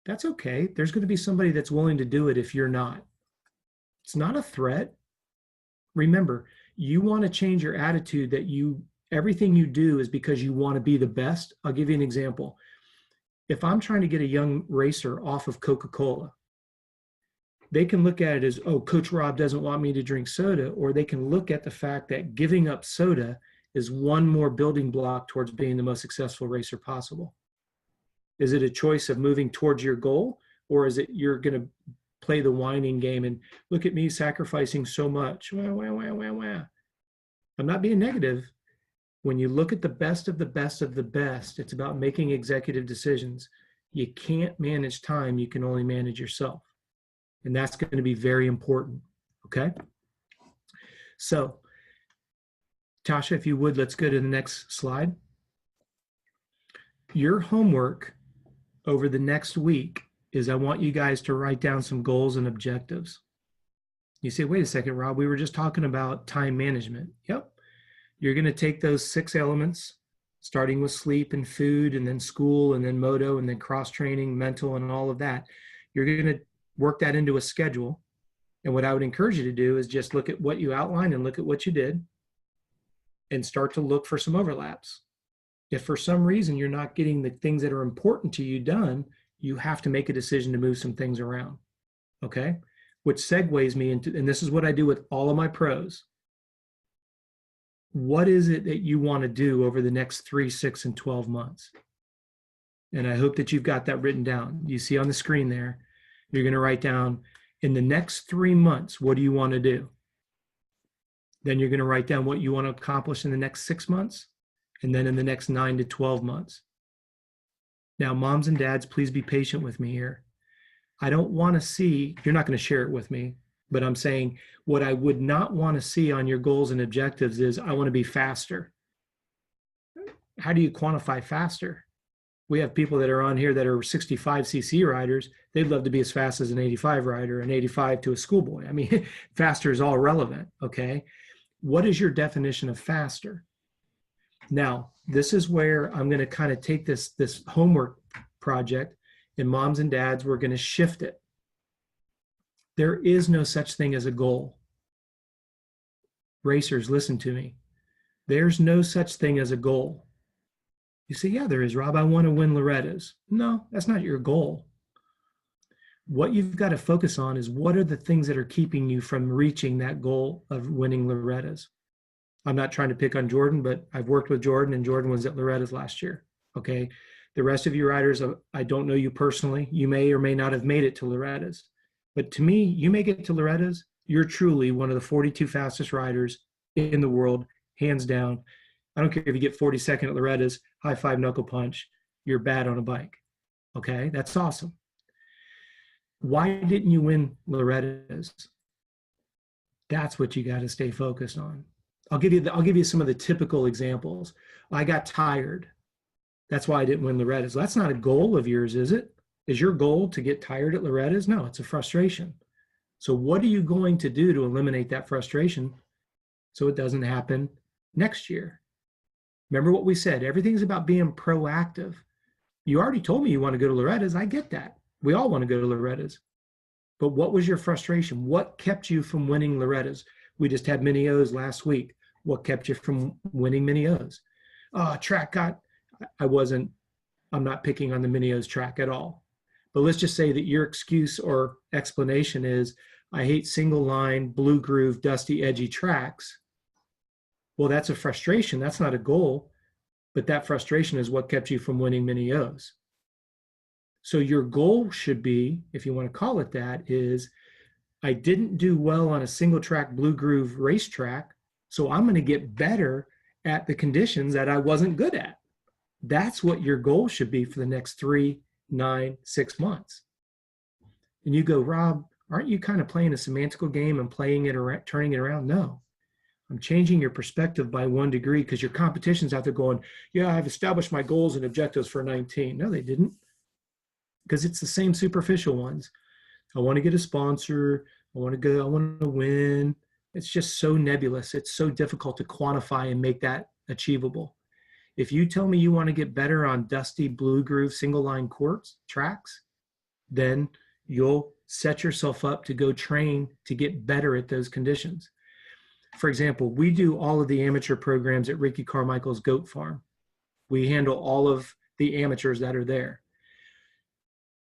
[SPEAKER 2] that's okay. There's going to be somebody that's willing to do it if you're not. It's not a threat. Remember, you want to change your attitude that everything you do is because you want to be the best. I'll give you an example. If I'm trying to get a young racer off of Coca-Cola, they can look at it as, oh, Coach Robb doesn't want me to drink soda, or they can look at the fact that giving up soda is one more building block towards being the most successful racer possible. Is it a choice of moving towards your goal, or is it you're going to play the whining game and look at me sacrificing so much? Wah, wah, wah, wah, wah. I'm not being negative. When you look at the best of the best of the best, it's about making executive decisions. You can't manage time. You can only manage yourself. And that's going to be very important. Okay. So, Tasha, if you would, let's go to the next slide. Your homework over the next week is I want you guys to write down some goals and objectives. You say, wait a second, Rob, we were just talking about time management. Yep. You're going to take those 6 elements, starting with sleep and food, and then school, and then moto, and then cross training, mental, and all of that. You're going to work that into a schedule. And what I would encourage you to do is just look at what you outlined and look at what you did and start to look for some overlaps. If for some reason you're not getting the things that are important to you done, you have to make a decision to move some things around. Okay. Which segues me into, and this is what I do with all of my pros. What is it that you want to do over the next 3, 6, and 12 months? And I hope that you've got that written down. You see on the screen there, you're going to write down in the next 3 months, what do you want to do? Then you're going to write down what you want to accomplish in the next 6 months, and then in the next 9 to 12 months. Now, moms and dads, please be patient with me here. I don't want to see, you're not going to share it with me, but I'm saying what I would not want to see on your goals and objectives is I want to be faster. How do you quantify faster? We have people that are on here that are 65cc riders. They'd love to be as fast as an 85 rider, an 85 to a schoolboy. I mean, faster is all relevant, okay? What is your definition of faster? Now, this is where I'm going to kind of take this homework project, and moms and dads, we're going to shift it. There is no such thing as a goal. Racers, listen to me. There's no such thing as a goal. You say, yeah, there is, Rob. I want to win Loretta's. No, that's not your goal. What you've got to focus on is what are the things that are keeping you from reaching that goal of winning Loretta's. I'm not trying to pick on Jordan, but I've worked with Jordan, and Jordan was at Loretta's last year, okay? The rest of you riders, I don't know you personally. You may or may not have made it to Loretta's. But to me, you make it to Loretta's, you're truly one of the 42 fastest riders in the world, hands down. I don't care if you get 42nd at Loretta's, high five, knuckle punch, you're bad on a bike, okay? That's awesome. Why didn't you win Loretta's? That's what you got to stay focused on. I'll give you some of the typical examples. I got tired. That's why I didn't win Loretta's. That's not a goal of yours, is it? Is your goal to get tired at Loretta's? No, it's a frustration. So what are you going to do to eliminate that frustration so it doesn't happen next year? Remember what we said, everything's about being proactive. You already told me you want to go to Loretta's. I get that. We all want to go to Loretta's. But what was your frustration? What kept you from winning Loretta's? We just had mini O's last week. What kept you from winning mini O's? Track got, I'm not picking on the mini O's track at all. But let's just say that your excuse or explanation is, I hate single line, blue groove, dusty, edgy tracks. Well, that's a frustration. That's not a goal. But that frustration is what kept you from winning mini O's. So your goal should be, if you want to call it that, is I didn't do well on a single track blue groove racetrack, so I'm going to get better at the conditions that I wasn't good at. That's what your goal should be for the next 3, 9, 6 months. And you go, Rob, aren't you kind of playing a semantical game and playing it around, turning it around? No. I'm changing your perspective by 1 degree because your competition's out there going, yeah, I've established my goals and objectives for 19. No, they didn't. Because it's the same superficial ones. I want to get a sponsor. I want to win. It's just so nebulous. It's so difficult to quantify and make that achievable. If you tell me you want to get better on dusty blue groove single line courts tracks, then you'll set yourself up to go train to get better at those conditions. For example, we do all of the amateur programs at Ricky Carmichael's goat farm. We handle all of the amateurs that are there.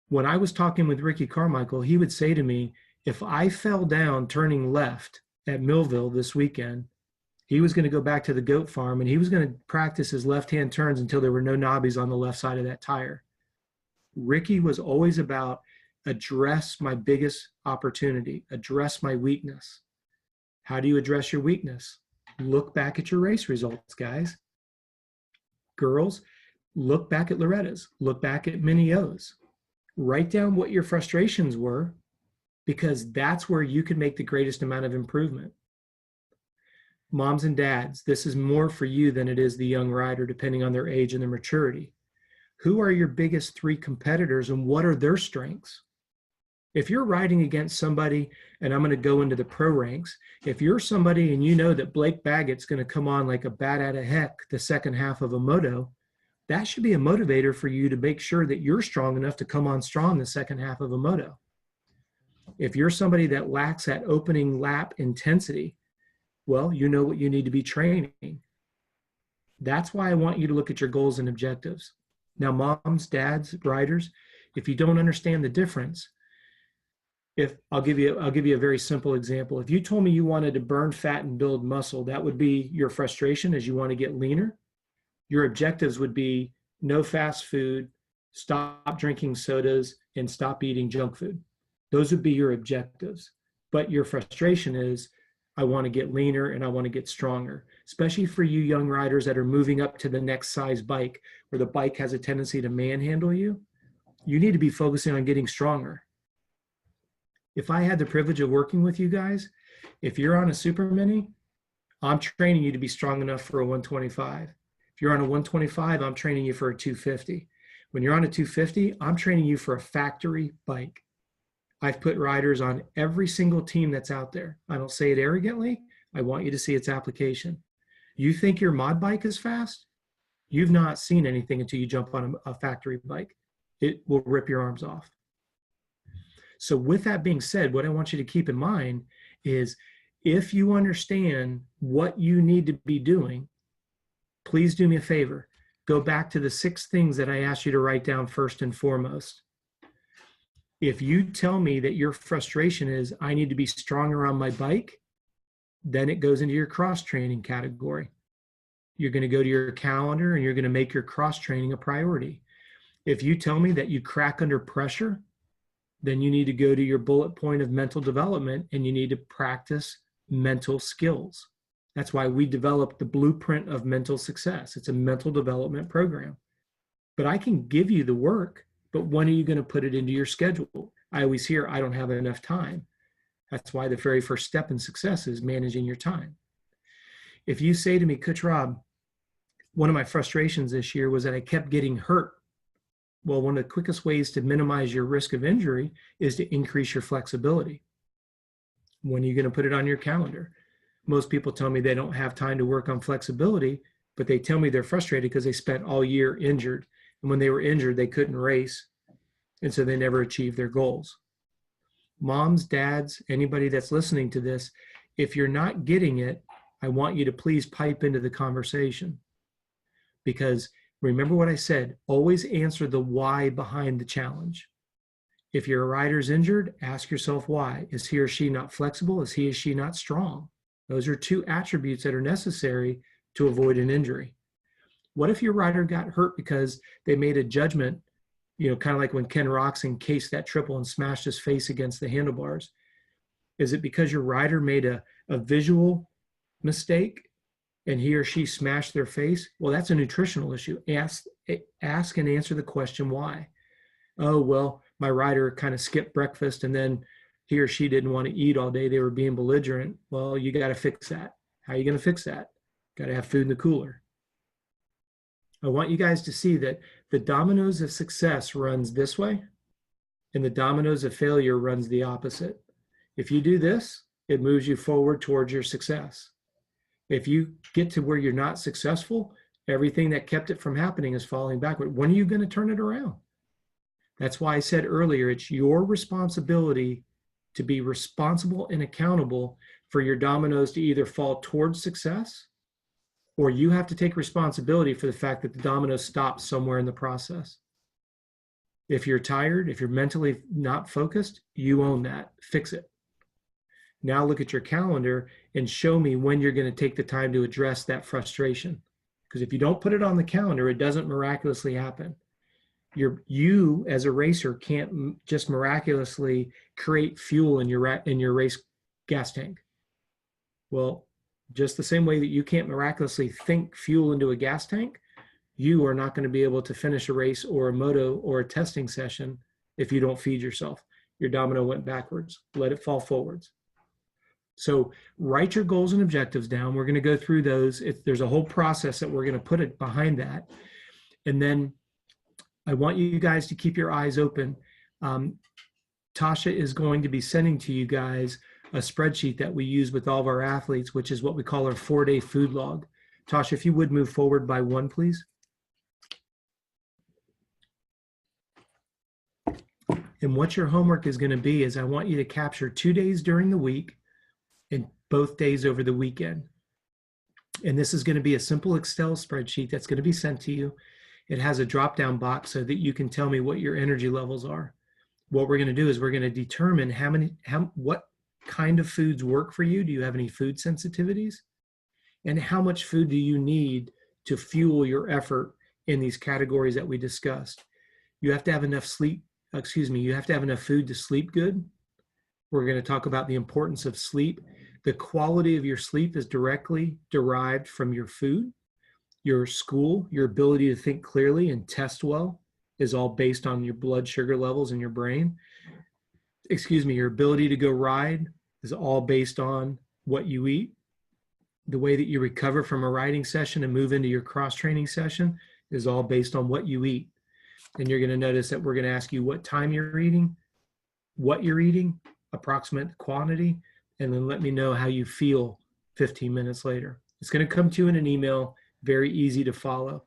[SPEAKER 2] When I was talking with Ricky Carmichael, he would say to me, if I fell down turning left at Millville this weekend, he was going to go back to the goat farm and he was going to practice his left-hand turns until there were no knobbies on the left side of that tire. Ricky was always about address my biggest opportunity, address my weakness. How do you address your weakness? Look back at your race results, guys. Girls, look back at Loretta's, look back at mini O's. Write down what your frustrations were, because that's where you can make the greatest amount of improvement. Moms and dads, this is more for you than it is the young rider, depending on their age and their maturity. Who are your biggest 3 competitors and what are their strengths? If you're riding against somebody, and I'm going to go into the pro ranks, if you're somebody and you know that Blake Baggett's going to come on like a bat out of heck the second half of a moto, that should be a motivator for you to make sure that you're strong enough to come on strong the second half of a moto. If you're somebody that lacks that opening lap intensity, well, you know what you need to be training. That's why I want you to look at your goals and objectives. Now, moms, dads, riders, if you don't understand the difference, I'll give you a very simple example. If you told me you wanted to burn fat and build muscle, that would be your frustration as you want to get leaner. Your objectives would be no fast food, stop drinking sodas, and stop eating junk food. Those would be your objectives. But your frustration is, I want to get leaner and I want to get stronger, especially for you young riders that are moving up to the next size bike where the bike has a tendency to manhandle you. You need to be focusing on getting stronger. If I had the privilege of working with you guys, if you're on a super mini, I'm training you to be strong enough for a 125. If you're on a 125, I'm training you for a 250. When you're on a 250, I'm training you for a factory bike. I've put riders on every single team that's out there. I don't say it arrogantly. I want you to see its application. You think your mod bike is fast? You've not seen anything until you jump on a factory bike. It will rip your arms off. So with that being said, what I want you to keep in mind is if you understand what you need to be doing, please do me a favor. Go back to the 6 things that I asked you to write down first and foremost. If you tell me that your frustration is, I need to be stronger on my bike, then it goes into your cross training category. You're going to go to your calendar and you're going to make your cross training a priority. If you tell me that you crack under pressure, then you need to go to your bullet point of mental development and you need to practice mental skills. That's why we developed the blueprint of mental success. It's a mental development program. But I can give you the work, but when are you going to put it into your schedule? I always hear, I don't have enough time. That's why the very first step in success is managing your time. If you say to me, Coach Robb, one of my frustrations this year was that I kept getting hurt. Well, one of the quickest ways to minimize your risk of injury is to increase your flexibility. When are you going to put it on your calendar? Most people tell me they don't have time to work on flexibility, but they tell me they're frustrated because they spent all year injured. And when they were injured, they couldn't race. And so they never achieved their goals. Moms, dads, anybody that's listening to this, if you're not getting it, I want you to please pipe into the conversation. Because remember what I said, always answer the why behind the challenge. If your rider's injured, ask yourself why. Is he or she not flexible? Is he or she not strong? Those are 2 attributes that are necessary to avoid an injury. What if your rider got hurt because they made a judgment, kind of like when Ken Roxon cased that triple and smashed his face against the handlebars? Is it because your rider made a visual mistake and he or she smashed their face? Well, that's a nutritional issue. Ask and answer the question why. Oh, well, my rider kind of skipped breakfast and then he or she didn't want to eat all day. They were being belligerent. Well, you got to fix that. How are you going to fix that? Got to have food in the cooler. I want you guys to see that the dominoes of success runs this way and the dominoes of failure runs the opposite. If you do this, it moves you forward towards your success. If you get to where you're not successful, everything that kept it from happening is falling backward. When are you going to turn it around? That's why I said earlier, it's your responsibility to be responsible and accountable for your dominoes to either fall towards success, or you have to take responsibility for the fact that the domino stops somewhere in the process. If you're tired, if you're mentally not focused, you own that. Fix it. Now look at your calendar and show me when you're going to take the time to address that frustration. Because if you don't put it on the calendar, it doesn't miraculously happen. You as a racer can't just miraculously create fuel in your race gas tank. Well, just the same way that you can't miraculously think fuel into a gas tank, you are not going to be able to finish a race or a moto or a testing session if you don't feed yourself. Your domino went backwards. Let it fall forwards. So write your goals and objectives down. We're going to go through those. There's a whole process that we're going to put it behind that. And then I want you guys to keep your eyes open. Tasha is going to be sending to you guys a spreadsheet that we use with all of our athletes, which is what we call our 4-day food log. Tasha, if you would move forward by 1, please. And what your homework is going to be is I want you to capture 2 days during the week and both days over the weekend. And this is going to be a simple Excel spreadsheet that's going to be sent to you. It has a drop-down box so that you can tell me what your energy levels are. What we're going to do is we're going to determine what kind of foods work for you. Do you have any food sensitivities? And how much food do you need to fuel your effort in these categories that we discussed? You have to have enough sleep. Excuse me. You have to have enough food to sleep good. We're going to talk about the importance of sleep. The quality of your sleep is directly derived from your food. Your school, your ability to think clearly and test well is all based on your blood sugar levels in your brain. Excuse me, your ability to go ride is all based on what you eat. The way that you recover from a riding session and move into your cross training session is all based on what you eat. And you're going to notice that we're going to ask you what time you're eating, what you're eating, approximate quantity, and then let me know how you feel 15 minutes later. It's going to come to you in an email, very easy to follow.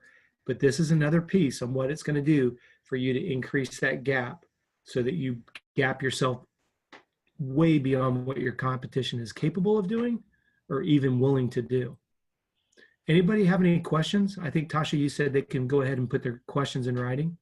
[SPEAKER 2] But this is another piece on what it's going to do for you to increase that gap so that you gap yourself way beyond what your competition is capable of doing or even willing to do. Anybody have any questions? I think, Tasha, you said they can go ahead and put their questions in writing.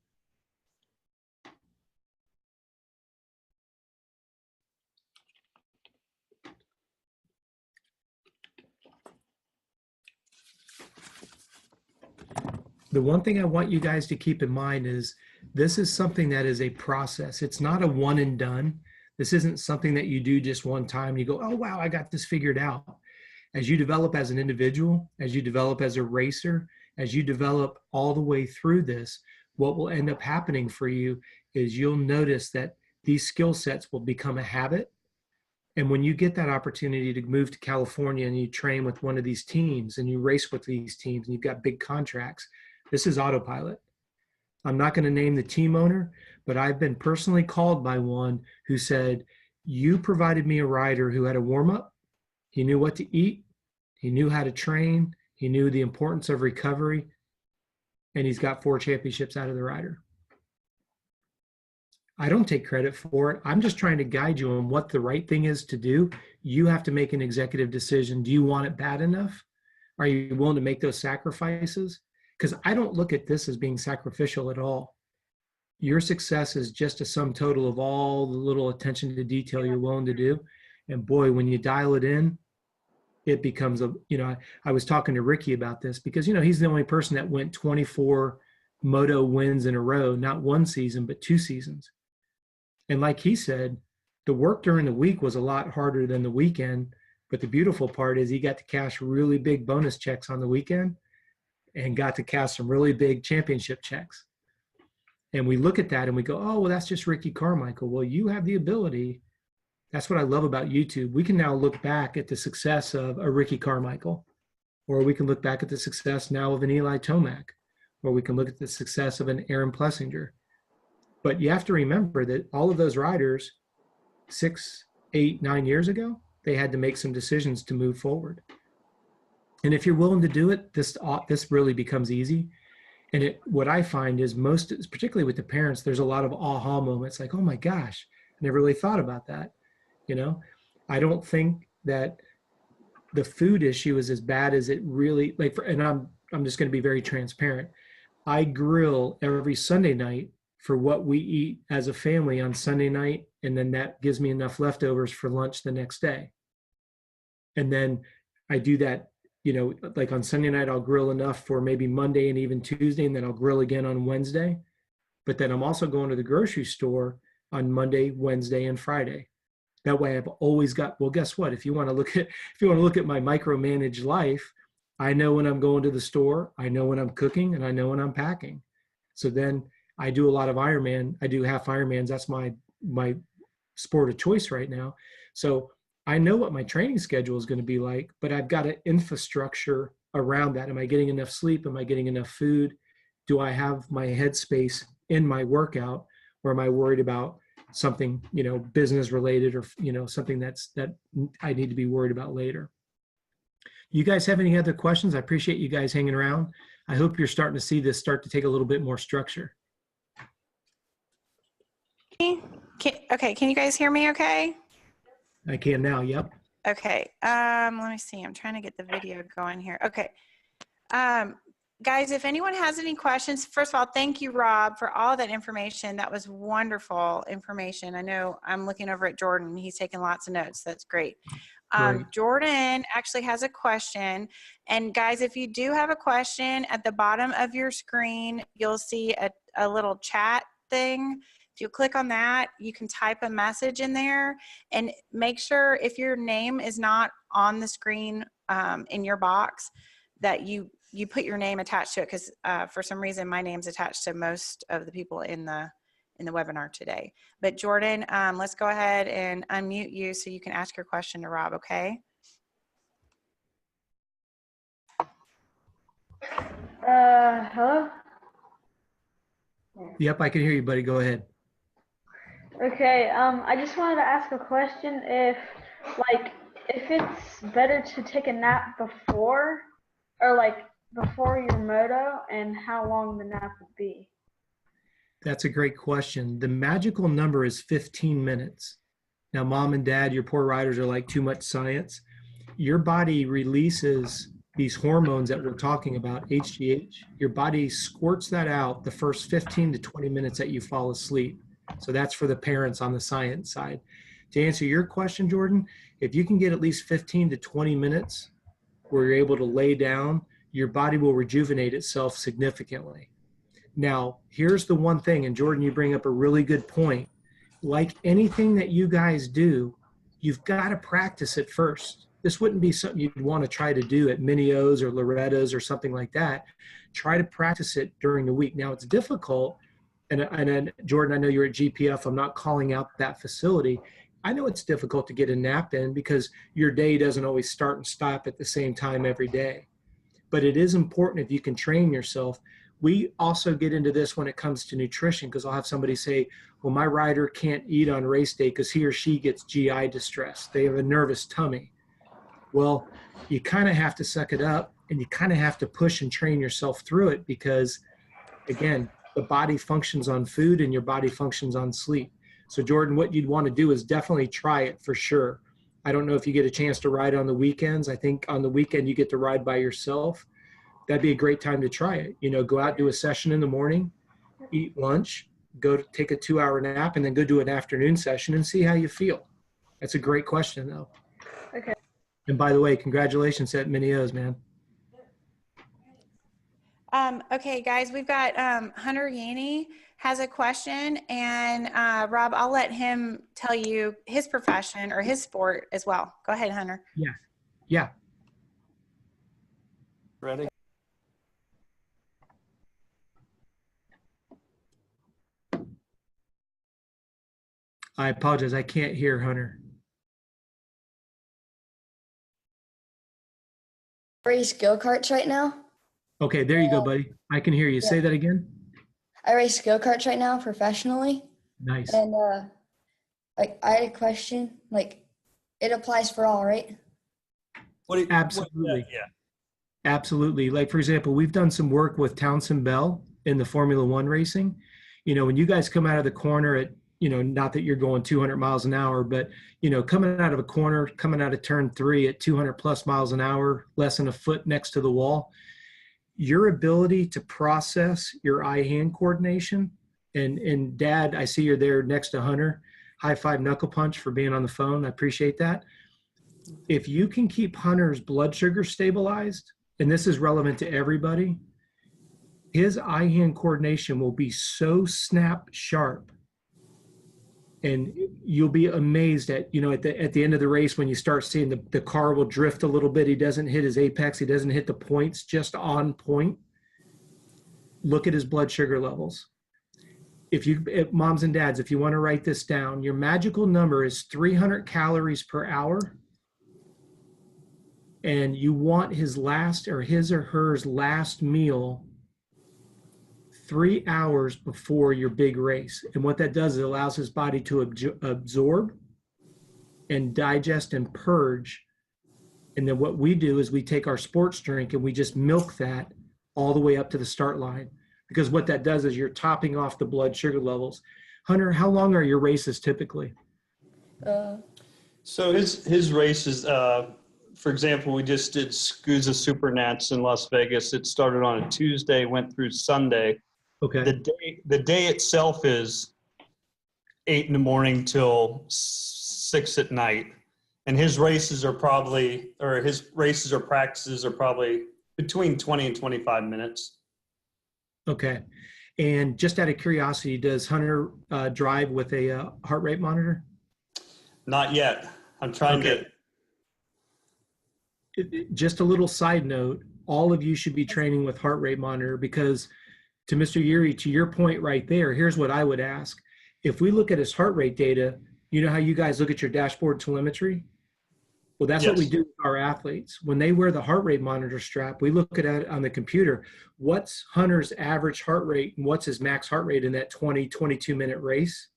[SPEAKER 2] The one thing I want you guys to keep in mind is this is something that is a process. It's not a one and done. This isn't something that you do just one time and you go, oh, wow, I got this figured out. As you develop as an individual, as you develop as a racer, as you develop all the way through this, what will end up happening for you is you'll notice that these skill sets will become a habit. And when you get that opportunity to move to California and you train with one of these teams and you race with these teams and you've got big contracts, this is autopilot. I'm not going to name the team owner, but I've been personally called by one who said, you provided me a rider who had a warm-up. He knew what to eat. He knew how to train. He knew the importance of recovery. And he's got 4 championships out of the rider. I don't take credit for it. I'm just trying to guide you on what the right thing is to do. You have to make an executive decision. Do you want it bad enough? Are you willing to make those sacrifices? Because I don't look at this as being sacrificial at all. Your success is just a sum total of all the little attention to detail you're willing to do. And boy, when you dial it in, it becomes a, I was talking to Ricky about this because, he's the only person that went 24 moto wins in a row, not one season, but 2 seasons. And like he said, the work during the week was a lot harder than the weekend. But the beautiful part is he got to cash really big bonus checks on the weekend and got to cash some really big championship checks. And we look at that and we go, oh, well, that's just Ricky Carmichael. Well, you have the ability. That's what I love about YouTube. We can now look back at the success of a Ricky Carmichael, or we can look back at the success now of an Eli Tomac, or we can look at the success of an Aaron Plessinger. But you have to remember that all of those riders 6, 8, 9 years ago, they had to make some decisions to move forward. And if you're willing to do it, this really becomes easy. And what I find is particularly with the parents, there's a lot of aha moments like, oh my gosh, I never really thought about that. I don't think that the food issue is as bad as it really, and I'm just going to be very transparent. I grill every Sunday night for what we eat as a family on Sunday night. And then that gives me enough leftovers for lunch the next day. And then I do that, like on Sunday night, I'll grill enough for maybe Monday and even Tuesday, and then I'll grill again on Wednesday. But then I'm also going to the grocery store on Monday, Wednesday, and Friday. That way I've always got, well, guess what? If you want to look at my micromanaged life, I know when I'm going to the store, I know when I'm cooking, and I know when I'm packing. So then I do a lot of Ironman. I do half Ironmans. That's my sport of choice right now. So I know what my training schedule is going to be like, but I've got an infrastructure around that. Am I getting enough sleep? Am I getting enough food? Do I have my headspace in my workout, or am I worried about something, business related, or, something that I need to be worried about later? You guys have any other questions? I appreciate you guys hanging around. I hope you're starting to see this start to take a little bit more structure.
[SPEAKER 1] Okay, can you guys hear me okay?
[SPEAKER 2] I can now, yep.
[SPEAKER 1] Okay, let me see. I'm trying to get the video going here. Okay. Guys, if anyone has any questions, first of all, thank you, Rob, for all that information. That was wonderful information. I know I'm looking over at Jordan. He's taking lots of notes. That's great. Jordan actually has a question. And guys, if you do have a question, at the bottom of your screen, you'll see a little chat thing. If you click on that, you can type a message in there, and make sure if your name is not on the screen in your box, that you put your name attached to it, because for some reason my name's attached to most of the people in the webinar today. But Jordan, let's go ahead and unmute you so you can ask your question to Rob, okay?
[SPEAKER 3] Hello?
[SPEAKER 2] Yep, I can hear you, buddy. Go ahead.
[SPEAKER 3] Okay, I just wanted to ask a question if it's better to take a nap before your moto, and how long the nap would be.
[SPEAKER 2] That's a great question. The magical number is 15 minutes. Now, mom and dad, your poor riders are like too much science. Your body releases these hormones that we're talking about, HGH. Your body squirts that out the first 15 to 20 minutes that you fall asleep. So that's for the parents on the science side. To answer your question, Jordan, if you can get at least 15 to 20 minutes where you're able to lay down, your body will rejuvenate itself significantly. Now, here's the one thing, and Jordan, you bring up a really good point. Like anything that you guys do, you've got to practice it first. This wouldn't be something you'd want to try to do at Minio's or Loretta's or something like that. Try to practice it during the week. Now, it's difficult, and Jordan, I know you're at GPF. I'm not calling out that facility. I know it's difficult to get a nap in because your day doesn't always start and stop at the same time every day. But it is important if you can train yourself. We also get into this when it comes to nutrition, because I'll have somebody say, well, my rider can't eat on race day because he or she gets GI distress. They have a nervous tummy. Well, you kind of have to suck it up, and you kind of have to push and train yourself through it, because, again, the body functions on food and your body functions on sleep. So, Jordan, what you'd want to do is definitely try it for sure. I don't know if you get a chance to ride on the weekends. I think on the weekend you get to ride by yourself. That'd be a great time to try it. You know, go out, do a session in the morning, eat lunch, go take a 2-hour nap, and then go do an afternoon session and see how you feel. That's a great question, though.
[SPEAKER 3] Okay.
[SPEAKER 2] And by the way, congratulations at Minio's, man.
[SPEAKER 1] Okay, guys, we've got Hunter Yaney has a question, and Rob, I'll let him tell you his profession or his sport as well. Go ahead, Hunter.
[SPEAKER 2] Yeah.
[SPEAKER 4] Ready?
[SPEAKER 2] I apologize. I can't hear Hunter.
[SPEAKER 5] Race go-karts right now.
[SPEAKER 2] Okay, there you go, buddy. I can hear you.
[SPEAKER 5] Yeah.
[SPEAKER 2] Say that again.
[SPEAKER 5] I race go-karts right now professionally.
[SPEAKER 2] Nice.
[SPEAKER 5] And I had a question. It applies for all, right?
[SPEAKER 2] Absolutely.
[SPEAKER 4] Yeah.
[SPEAKER 2] Absolutely. Like, for example, we've done some work with Townsend Bell in the Formula One racing. You know, when you guys come out of the corner at, you know, not that you're going 200 miles an hour, but, you know, coming out of a corner, coming out of turn 3 at 200 plus miles an hour, less than a foot next to the wall, your ability to process your eye-hand coordination, and Dad, I see you're there next to Hunter. High five, knuckle punch for being on the phone. I appreciate that. If you can keep Hunter's blood sugar stabilized, and this is relevant to everybody, his eye-hand coordination will be so snap sharp. And you'll be amazed at, you know, at the end of the race when you start seeing the car will drift a little bit. He doesn't hit his apex. He doesn't hit the points just on point. Look at his blood sugar levels. If moms and dads, if you want to write this down, your magical number is 300 calories per hour. And you want his or hers last meal 3 hours before your big race. And what that does is it allows his body to absorb and digest and purge. And then what we do is we take our sports drink and we just milk that all the way up to the start line. Because what that does is you're topping off the blood sugar levels. Hunter, how long are your races typically?
[SPEAKER 4] So his races, for example, we just did SCUSA Supernats in Las Vegas. It started on a Tuesday, went through Sunday.
[SPEAKER 2] Okay.
[SPEAKER 4] The day itself is 8 in the morning till 6 at night. And his races or practices are probably between 20 and 25 minutes.
[SPEAKER 2] Okay. And just out of curiosity, does Hunter drive with a heart rate monitor?
[SPEAKER 4] Not yet. I'm trying
[SPEAKER 2] Okay. Just a little side note, all of you should be training with heart rate monitor, because to Mr. Yuri, to your point right there, here's what I would ask. If we look at his heart rate data, you know how you guys look at your dashboard telemetry? Well, that's what we
[SPEAKER 4] Yes.
[SPEAKER 2] do with our athletes. When they wear the heart rate monitor strap, we look at it on the computer. What's Hunter's average heart rate and what's his max heart rate in that 22-minute race?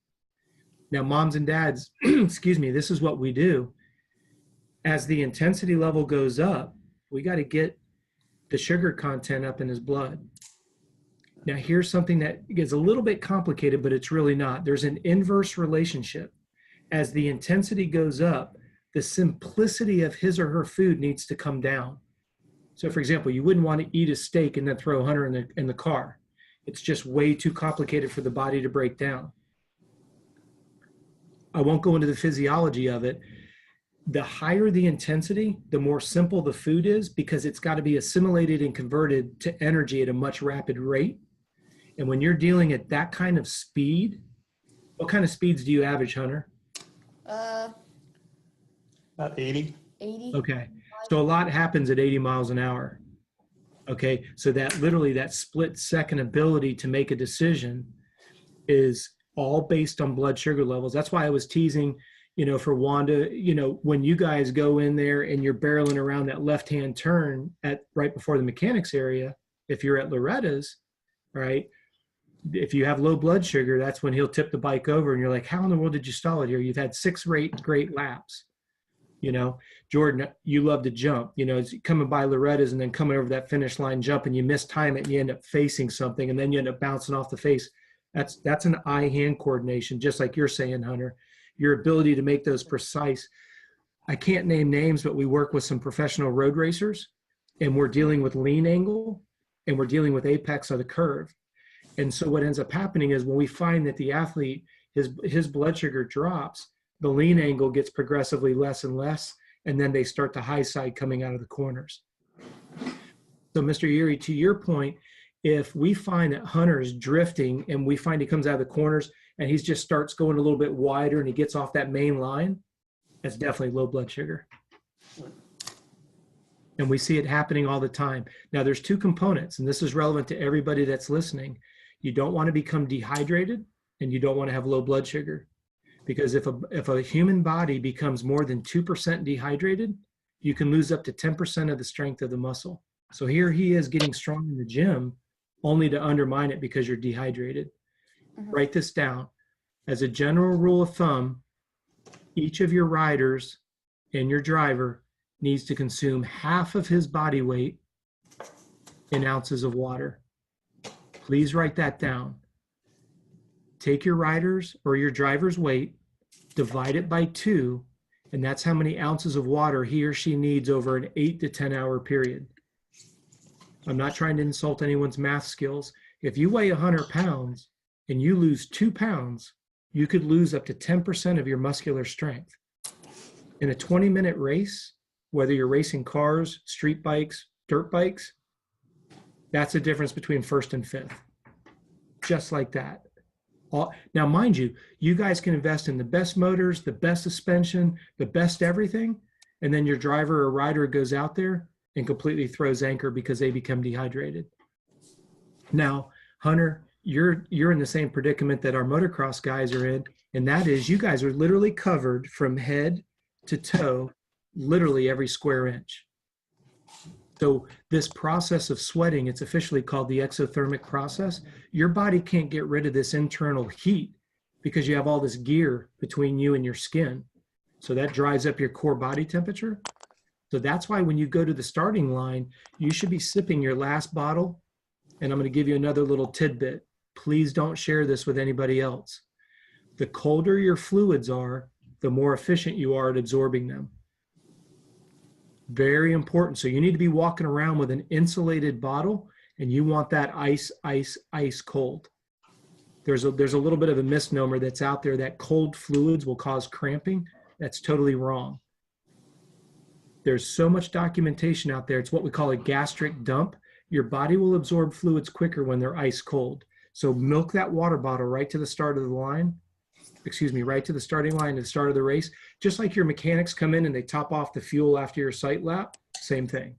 [SPEAKER 2] Now, moms and dads, excuse me, this is what we do. As the intensity level goes up, we got to get the sugar content up in his blood. Now, here's something that gets a little bit complicated, but it's really not. There's an inverse relationship. As the intensity goes up, the simplicity of his or her food needs to come down. So, for example, you wouldn't want to eat a steak and then throw Hunter in the car. It's just way too complicated for the body to break down. I won't go into the physiology of it. The higher the intensity, the more simple the food is, because it's got to be assimilated and converted to energy at a much rapid rate. And when you're dealing at that kind of speed, what kind of speeds do you average, Hunter?
[SPEAKER 4] About 80.
[SPEAKER 5] 80.
[SPEAKER 2] Okay. So a lot happens at 80 miles an hour. Okay. So that literally that split second ability to make a decision is all based on blood sugar levels. That's why I was teasing, for Wanda, when you guys go in there and you're barreling around that left-hand turn at right before the mechanics area, if you're at Loretta's, right? If you have low blood sugar, that's when he'll tip the bike over and you're like, how in the world did you stall it here? You've had 6 great laps. Jordan, you love to jump, it's coming by Loretta's and then coming over that finish line jump and you mistime it and you end up facing something and then you end up bouncing off the face. That's an eye-hand coordination, just like you're saying, Hunter. Your ability to make those precise, I can't name names, but we work with some professional road racers and we're dealing with lean angle and we're dealing with apex of the curve. And so what ends up happening is when we find that the athlete, his blood sugar drops, the lean angle gets progressively less and less, and then they start the high side coming out of the corners. So Mr. Yuri, to your point, if we find that Hunter is drifting and we find he comes out of the corners and he just starts going a little bit wider and he gets off that main line, that's definitely low blood sugar. And we see it happening all the time. Now there's 2 components, and this is relevant to everybody that's listening. You don't want to become dehydrated and you don't want to have low blood sugar. Because if a human body becomes more than 2% dehydrated, you can lose up to 10% of the strength of the muscle. So here he is getting strong in the gym only to undermine it because you're dehydrated. Write this down. As a general rule of thumb, each of your riders and your driver needs to consume half of his body weight in ounces of water. Please write that down. Take your riders or your driver's weight, divide it by 2, and that's how many ounces of water he or she needs over an 8 to 10 hour period. I'm not trying to insult anyone's math skills. If you weigh 100 pounds and you lose 2 pounds, you could lose up to 10% of your muscular strength. In a 20-minute race, whether you're racing cars, street bikes, dirt bikes, that's the difference between first and fifth. Just like that. Now, mind you, you guys can invest in the best motors, the best suspension, the best everything, and then your driver or rider goes out there and completely throws anchor because they become dehydrated. Now, Hunter, you're in the same predicament that our motocross guys are in, and that is you guys are literally covered from head to toe, literally every square inch. So this process of sweating, it's officially called the exothermic process. Your body can't get rid of this internal heat because you have all this gear between you and your skin. So that drives up your core body temperature. So that's why when you go to the starting line, you should be sipping your last bottle. And I'm going to give you another little tidbit. Please don't share this with anybody else. The colder your fluids are, the more efficient you are at absorbing them. Very important. So you need to be walking around with an insulated bottle, and you want that ice cold. There's a little bit of a misnomer that's out there that cold fluids will cause cramping. That's totally wrong. There's so much documentation out there. It's what we call a gastric dump. Your body will absorb fluids quicker when they're ice cold. So milk that water bottle right to the start of the line. Excuse me, right to the starting line at the start of the race. Just like your mechanics come in and they top off the fuel after your sight lap, same thing.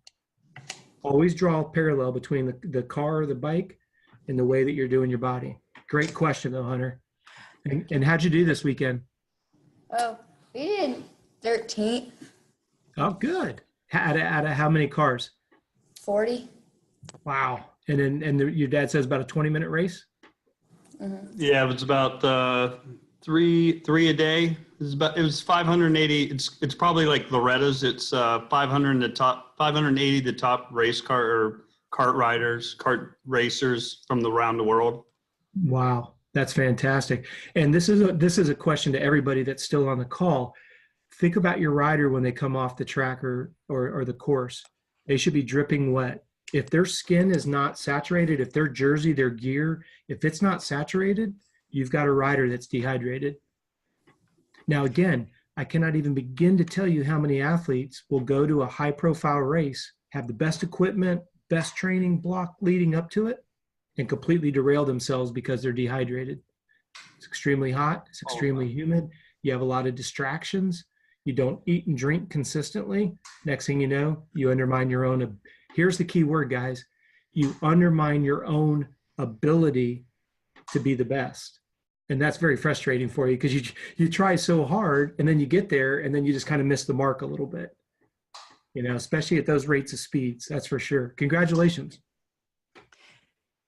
[SPEAKER 2] Always draw a parallel between the car or the bike and the way that you're doing your body. Great question though, Hunter. And how'd you do this weekend?
[SPEAKER 5] Oh, we did 13th,
[SPEAKER 2] Oh, good. Out of how many cars?
[SPEAKER 5] 40.
[SPEAKER 2] Wow. And your dad says about a 20-minute race?
[SPEAKER 4] Yeah, it was about three a day. It was 580. It's probably like Loretta's. It's 580 the top race car or kart racers from around the world.
[SPEAKER 2] Wow, that's fantastic. And this is a question to everybody that's still on the call. Think about your rider when they come off the track or the course. They should be dripping wet. If their skin is not saturated, if their jersey, their gear, if it's not saturated, you've got a rider that's dehydrated. Now, again, I cannot even begin to tell you how many athletes will go to a high-profile race, have the best equipment, best training block leading up to it, and completely derail themselves because they're dehydrated. It's extremely hot. It's extremely humid. You have a lot of distractions. You don't eat and drink consistently. Next thing you know, you undermine your own. Here's the key word, guys. You undermine your own ability to be the best. And that's very frustrating for you because you try so hard and then you get there and then you just kind of miss the mark a little bit, especially at those rates of speeds. That's for sure. Congratulations.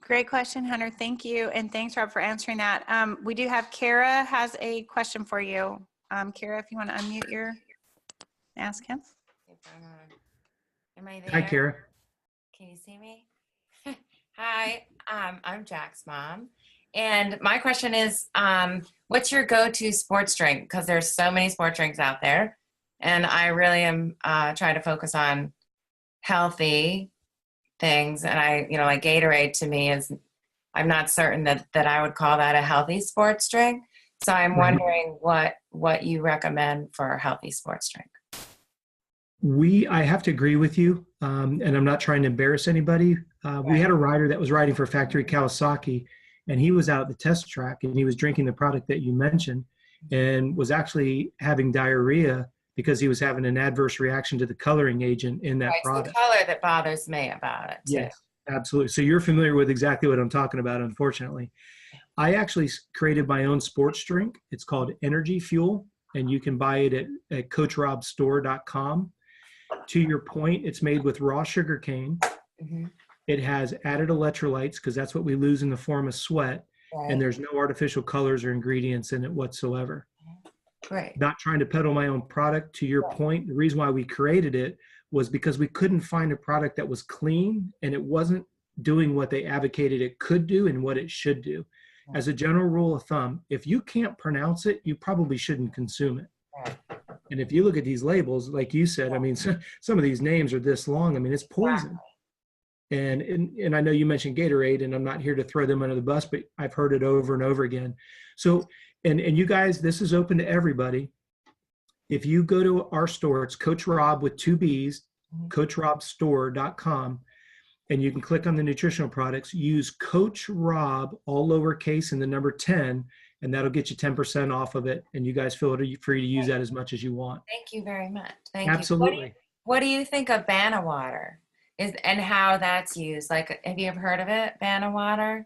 [SPEAKER 1] Great question, Hunter. Thank you. And thanks, Rob, for answering that. We do have Kara has a question for you. Kara, if you want to unmute ask him.
[SPEAKER 6] Am I there?
[SPEAKER 2] Hi, Kara.
[SPEAKER 6] Can you see me? Hi, I'm Jack's mom. And my question is, what's your go-to sports drink? Because there's so many sports drinks out there. And I really am trying to focus on healthy things. And like Gatorade to me I'm not certain that I would call that a healthy sports drink. So I'm wondering what you recommend for a healthy sports drink.
[SPEAKER 2] I have to agree with you, and I'm not trying to embarrass anybody. We had a rider that was riding for Factory Kawasaki, and he was out at the test track, and he was drinking the product that you mentioned and was actually having diarrhea because he was having an adverse reaction to the coloring agent in that product.
[SPEAKER 6] It's the color that bothers me about it, too.
[SPEAKER 2] Yes, absolutely. So you're familiar with exactly what I'm talking about, unfortunately. I actually created my own sports drink. It's called Energy Fuel, and you can buy it at coachrobstore.com. To your point, it's made with raw sugar cane.
[SPEAKER 6] Mm-hmm.
[SPEAKER 2] It has added electrolytes because that's what we lose in the form of sweat.
[SPEAKER 6] Right.
[SPEAKER 2] And there's no artificial colors or ingredients in it whatsoever.
[SPEAKER 6] Great.
[SPEAKER 2] Not trying to peddle my own product. To your point, the reason why we created it was because we couldn't find a product that was clean and it wasn't doing what they advocated it could do and what it should do. As a general rule of thumb, if you can't pronounce it, you probably shouldn't consume it.
[SPEAKER 6] Right.
[SPEAKER 2] And if you look at these labels, like you said, I mean, some of these names are this long. I mean, it's poison. And I know you mentioned Gatorade, and I'm not here to throw them under the bus, but I've heard it over and over again. So, and you guys, this is open to everybody. If you go to our store, it's Coach Robb with 2 B's, coachrobstore.com, and you can click on the nutritional products, use Coach Robb, all lowercase and the number 10, and that'll get you 10% off of it. And you guys feel free to use that as much as you want.
[SPEAKER 6] Thank you very much. Thank
[SPEAKER 2] Absolutely.
[SPEAKER 6] you. What do you think of Banna water and how that's used? Like, have you ever heard of it? Banna water?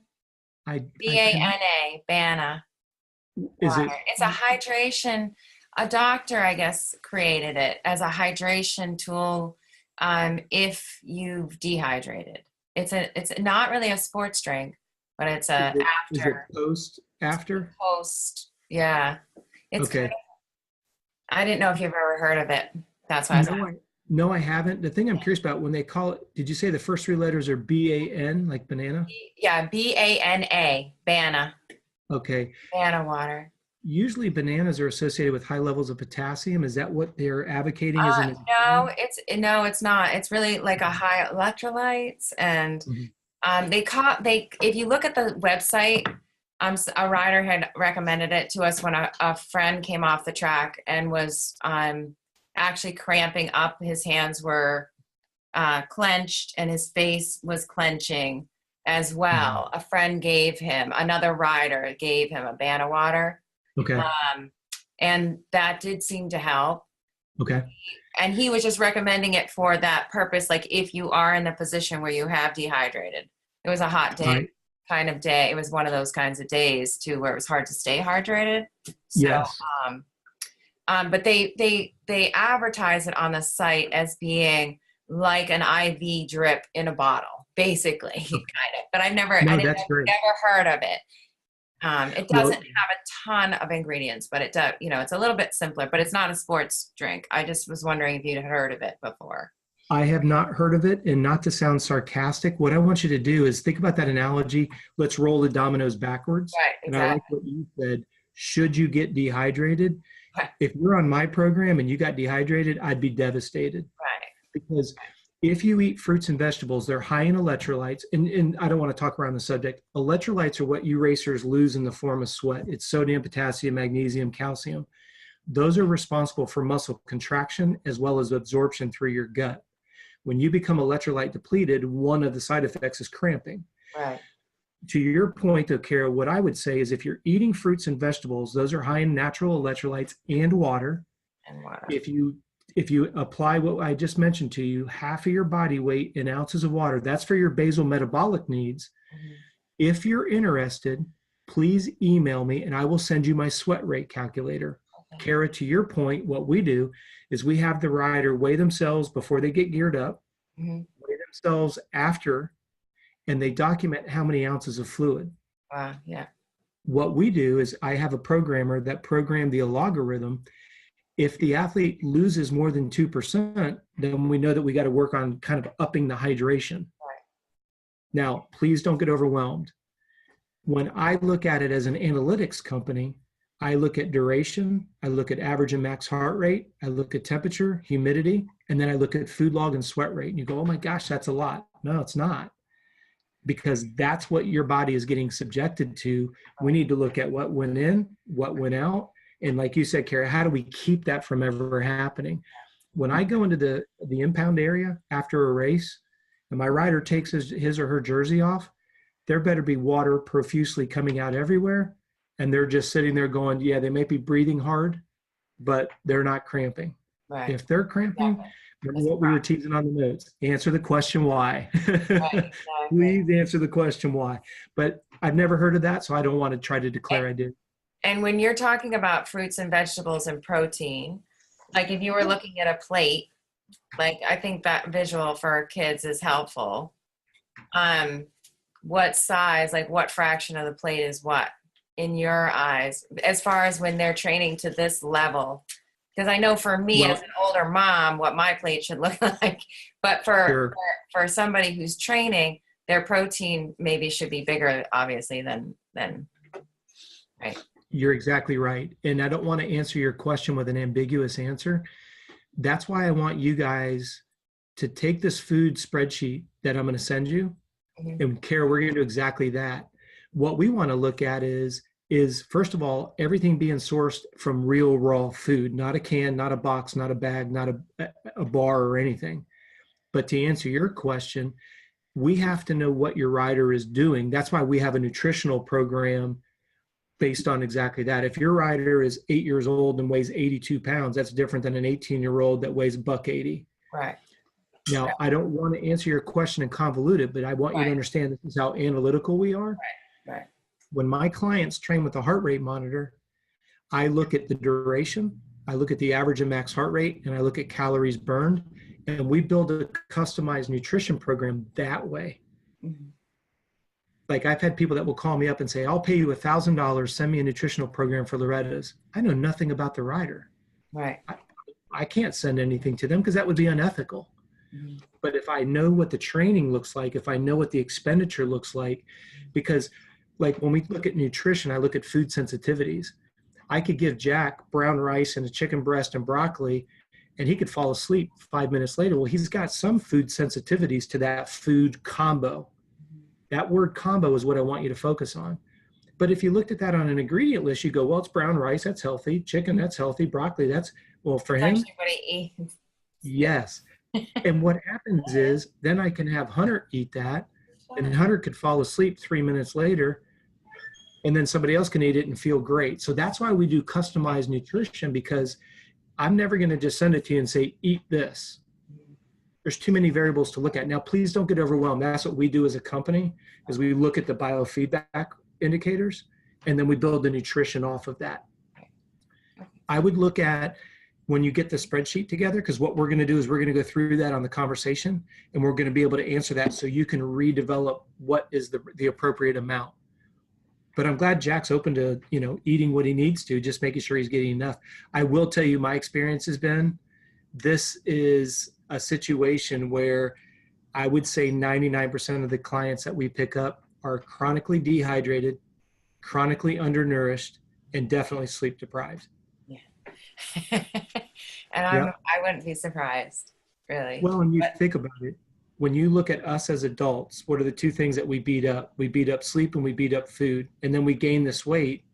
[SPEAKER 6] B-A-N-A, Banna water. It's a hydration. A doctor, I guess, created it as a hydration tool if you've dehydrated. It's not really a sports drink, but it's
[SPEAKER 2] Is it post,
[SPEAKER 6] yeah. It's
[SPEAKER 2] okay.
[SPEAKER 6] I didn't know if you've ever heard of it. That's why I was asking.
[SPEAKER 2] No, I haven't. The thing I'm curious about, when they call it, did you say the first 3 letters are B-A-N, like banana?
[SPEAKER 6] Yeah, B-A-N-A, Banna.
[SPEAKER 2] Okay.
[SPEAKER 6] Banna water.
[SPEAKER 2] Usually bananas are associated with high levels of potassium. Is that what they're advocating?
[SPEAKER 6] No, it's not. It's really like a high electrolytes, and if you look at the website, a rider had recommended it to us when a friend came off the track and was actually cramping up. His hands were clenched and his face was clenching as well. A friend gave him, another rider gave him a ban of water.
[SPEAKER 2] Okay.
[SPEAKER 6] And that did seem to help.
[SPEAKER 2] Okay.
[SPEAKER 6] And he was just recommending it for that purpose. Like if you are in the position where you have dehydrated, it was a hot day
[SPEAKER 2] Right.
[SPEAKER 6] kind of day. It was one of those kinds of days too, where it was hard to stay hydrated. So,
[SPEAKER 2] Yes.
[SPEAKER 6] but they advertise it on the site as being like an IV drip in a bottle, basically, kind of. But I never heard of it. It doesn't have a ton of ingredients, but it does. You know, it's a little bit simpler. But it's not a sports drink. I just was wondering if you'd heard of it before.
[SPEAKER 2] I have not heard of it, and not to sound sarcastic, what I want you to do is think about that analogy. Let's roll the dominoes backwards.
[SPEAKER 6] Right. Exactly.
[SPEAKER 2] And I like what you said. Should you get dehydrated?
[SPEAKER 6] Right.
[SPEAKER 2] If you're on my program and you got dehydrated, I'd be devastated.
[SPEAKER 6] Right.
[SPEAKER 2] Because if you eat fruits and vegetables, they're high in electrolytes. And I don't want to talk around the subject. Electrolytes are what you racers lose in the form of sweat. It's sodium, potassium, magnesium, calcium. Those are responsible for muscle contraction as well as absorption through your gut. When you become electrolyte depleted, one of the side effects is cramping.
[SPEAKER 6] Right.
[SPEAKER 2] To your point, though, Kara, what I would say is if you're eating fruits and vegetables, those are high in natural electrolytes and water.
[SPEAKER 6] And water.
[SPEAKER 2] If you apply what I just mentioned to you, half of your body weight in ounces of water, that's for your basal metabolic needs.
[SPEAKER 6] Mm-hmm.
[SPEAKER 2] If you're interested, please email me and I will send you my sweat rate calculator.
[SPEAKER 6] Okay.
[SPEAKER 2] Kara, to your point, what we do is we have the rider weigh themselves before they get geared up,
[SPEAKER 6] Mm-hmm.
[SPEAKER 2] weigh themselves after, and they document how many ounces of fluid.
[SPEAKER 6] Yeah.
[SPEAKER 2] What we do is I have a programmer that programmed the algorithm. If the athlete loses more than 2%, then we know that we got to work on kind of upping the hydration.
[SPEAKER 6] Right.
[SPEAKER 2] Now, please don't get overwhelmed. When I look at it as an analytics company, I look at duration, I look at average and max heart rate, I look at temperature, humidity, and then I look at food log and sweat rate. And you go, oh my gosh, that's a lot. No, it's not. Because that's what your body is getting subjected to. We need to look at what went in, what went out. And like you said, Kara, how do we keep that from ever happening? When I go into the impound area after a race and my rider takes his or her jersey off, there better be water profusely coming out everywhere. And they're just sitting there going, yeah, they may be breathing hard, but they're not cramping.
[SPEAKER 6] Right.
[SPEAKER 2] If they're cramping, remember what we were teasing on the notes. Answer the question why.
[SPEAKER 6] Right, exactly.
[SPEAKER 2] Please answer the question why. But I've never heard of that, so I don't want to try to declare I did.
[SPEAKER 6] And when you're talking about fruits and vegetables and protein, like if you were looking at a plate, like I think that visual for kids is helpful. What size, like what fraction of the plate is what in your eyes, as far as when they're training to this level? Because I know for me as an older mom, what my plate should look like, but for somebody who's training, their protein maybe should be bigger, obviously, than right.
[SPEAKER 2] You're exactly right. And I don't want to answer your question with an ambiguous answer. That's why I want you guys to take this food spreadsheet that I'm going to send you. Mm-hmm. And Kara, we're going to do exactly that. What we want to look at is first of all, everything being sourced from real raw food, not a can, not a box, not a bag, not a bar or anything. But to answer your question, we have to know what your rider is doing. That's why we have a nutritional program based on exactly that. If your rider is 8 years old and weighs 82 pounds, that's different than an 18-year-old that weighs $180.
[SPEAKER 6] Right.
[SPEAKER 2] Now, I don't want to answer your question and convolute it, but I want you to understand this is how analytical we are.
[SPEAKER 6] Right.
[SPEAKER 2] When my clients train with a heart rate monitor, I look at the duration, I look at the average and max heart rate, and I look at calories burned, and we build a customized nutrition program that way. Mm-hmm. Like I've had people that will call me up and say, I'll pay you $1,000, send me a nutritional program for Loretta's. I know nothing about the rider.
[SPEAKER 6] Right.
[SPEAKER 2] I can't send anything to them because that would be unethical. Mm-hmm. But if I know what the training looks like, if I know what the expenditure looks like, because like when we look at nutrition, I look at food sensitivities. I could give Jack brown rice and a chicken breast and broccoli, and he could fall asleep 5 minutes later. Well, he's got some food sensitivities to that food combo. That word combo is what I want you to focus on. But if you looked at that on an ingredient list, you go, well, it's brown rice, that's healthy. Chicken, that's healthy. Broccoli, that's, well, for him,
[SPEAKER 6] what he eats.
[SPEAKER 2] Yes. And what happens is then I can have Hunter eat that, And Hunter could fall asleep 3 minutes later, and then somebody else can eat it and feel great. So that's why we do customized nutrition, because I'm never going to just send it to you and say, eat this. There's too many variables to look at. Now, please don't get overwhelmed. That's what we do as a company, is we look at the biofeedback indicators, and then we build the nutrition off of that. I would look at when you get the spreadsheet together, because what we're going to do is we're going to go through that on the conversation, and we're going to be able to answer that so you can redevelop what is the appropriate amount. But I'm glad Jack's open to, eating what he needs to, just making sure he's getting enough. I will tell you, my experience has been, this is a situation where I would say 99% of the clients that we pick up are chronically dehydrated, chronically undernourished, and definitely sleep deprived.
[SPEAKER 6] Yeah. And I wouldn't be surprised, really.
[SPEAKER 2] Well, and think about it. When you look at us as adults, what are the two things that we beat up? We beat up sleep and we beat up food, and then we gain this weight.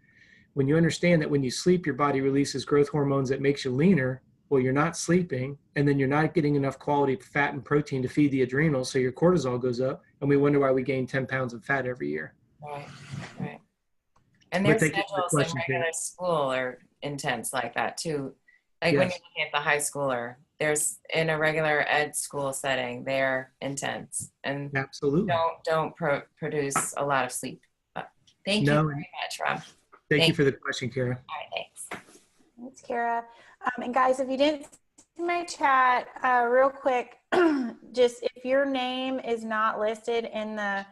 [SPEAKER 2] When you understand that when you sleep, your body releases growth hormones that makes you leaner, well, you're not sleeping, and then you're not getting enough quality fat and protein to feed the adrenals, so your cortisol goes up, and we wonder why we gain 10 pounds of fat every year.
[SPEAKER 6] Right. And their schedules in regular school are intense like that too. Like when you're looking at the high schooler, there's in a regular ed school setting, they're intense and
[SPEAKER 2] absolutely
[SPEAKER 6] don't produce a lot of sleep. But thank you very much, Rob.
[SPEAKER 2] Thank you for the question, Kara.
[SPEAKER 6] All right, thanks.
[SPEAKER 1] Thanks, Kara. And guys, if you didn't see my chat, real quick, just if your name is not listed in the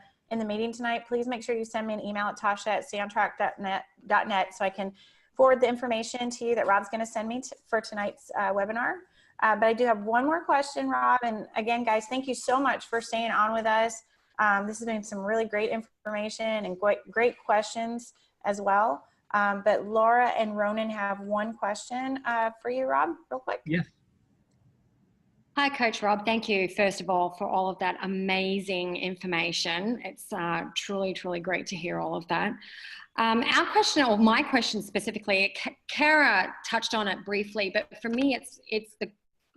[SPEAKER 1] meeting tonight, please make sure you send me an email at tasha@soundtrack.net so I can forward the information to you that Rob's going to send me for tonight's webinar. But I do have one more question, Rob. And again, guys, thank you so much for staying on with us. This has been some really great information and great questions as well. But Laura and Ronan have one question for you, Rob, real quick.
[SPEAKER 2] Yeah.
[SPEAKER 7] Hi, Coach Rob. Thank you, first of all, for all of that amazing information. It's truly, truly great to hear all of that. Our question, or my question specifically, Kara touched on it briefly, but for me,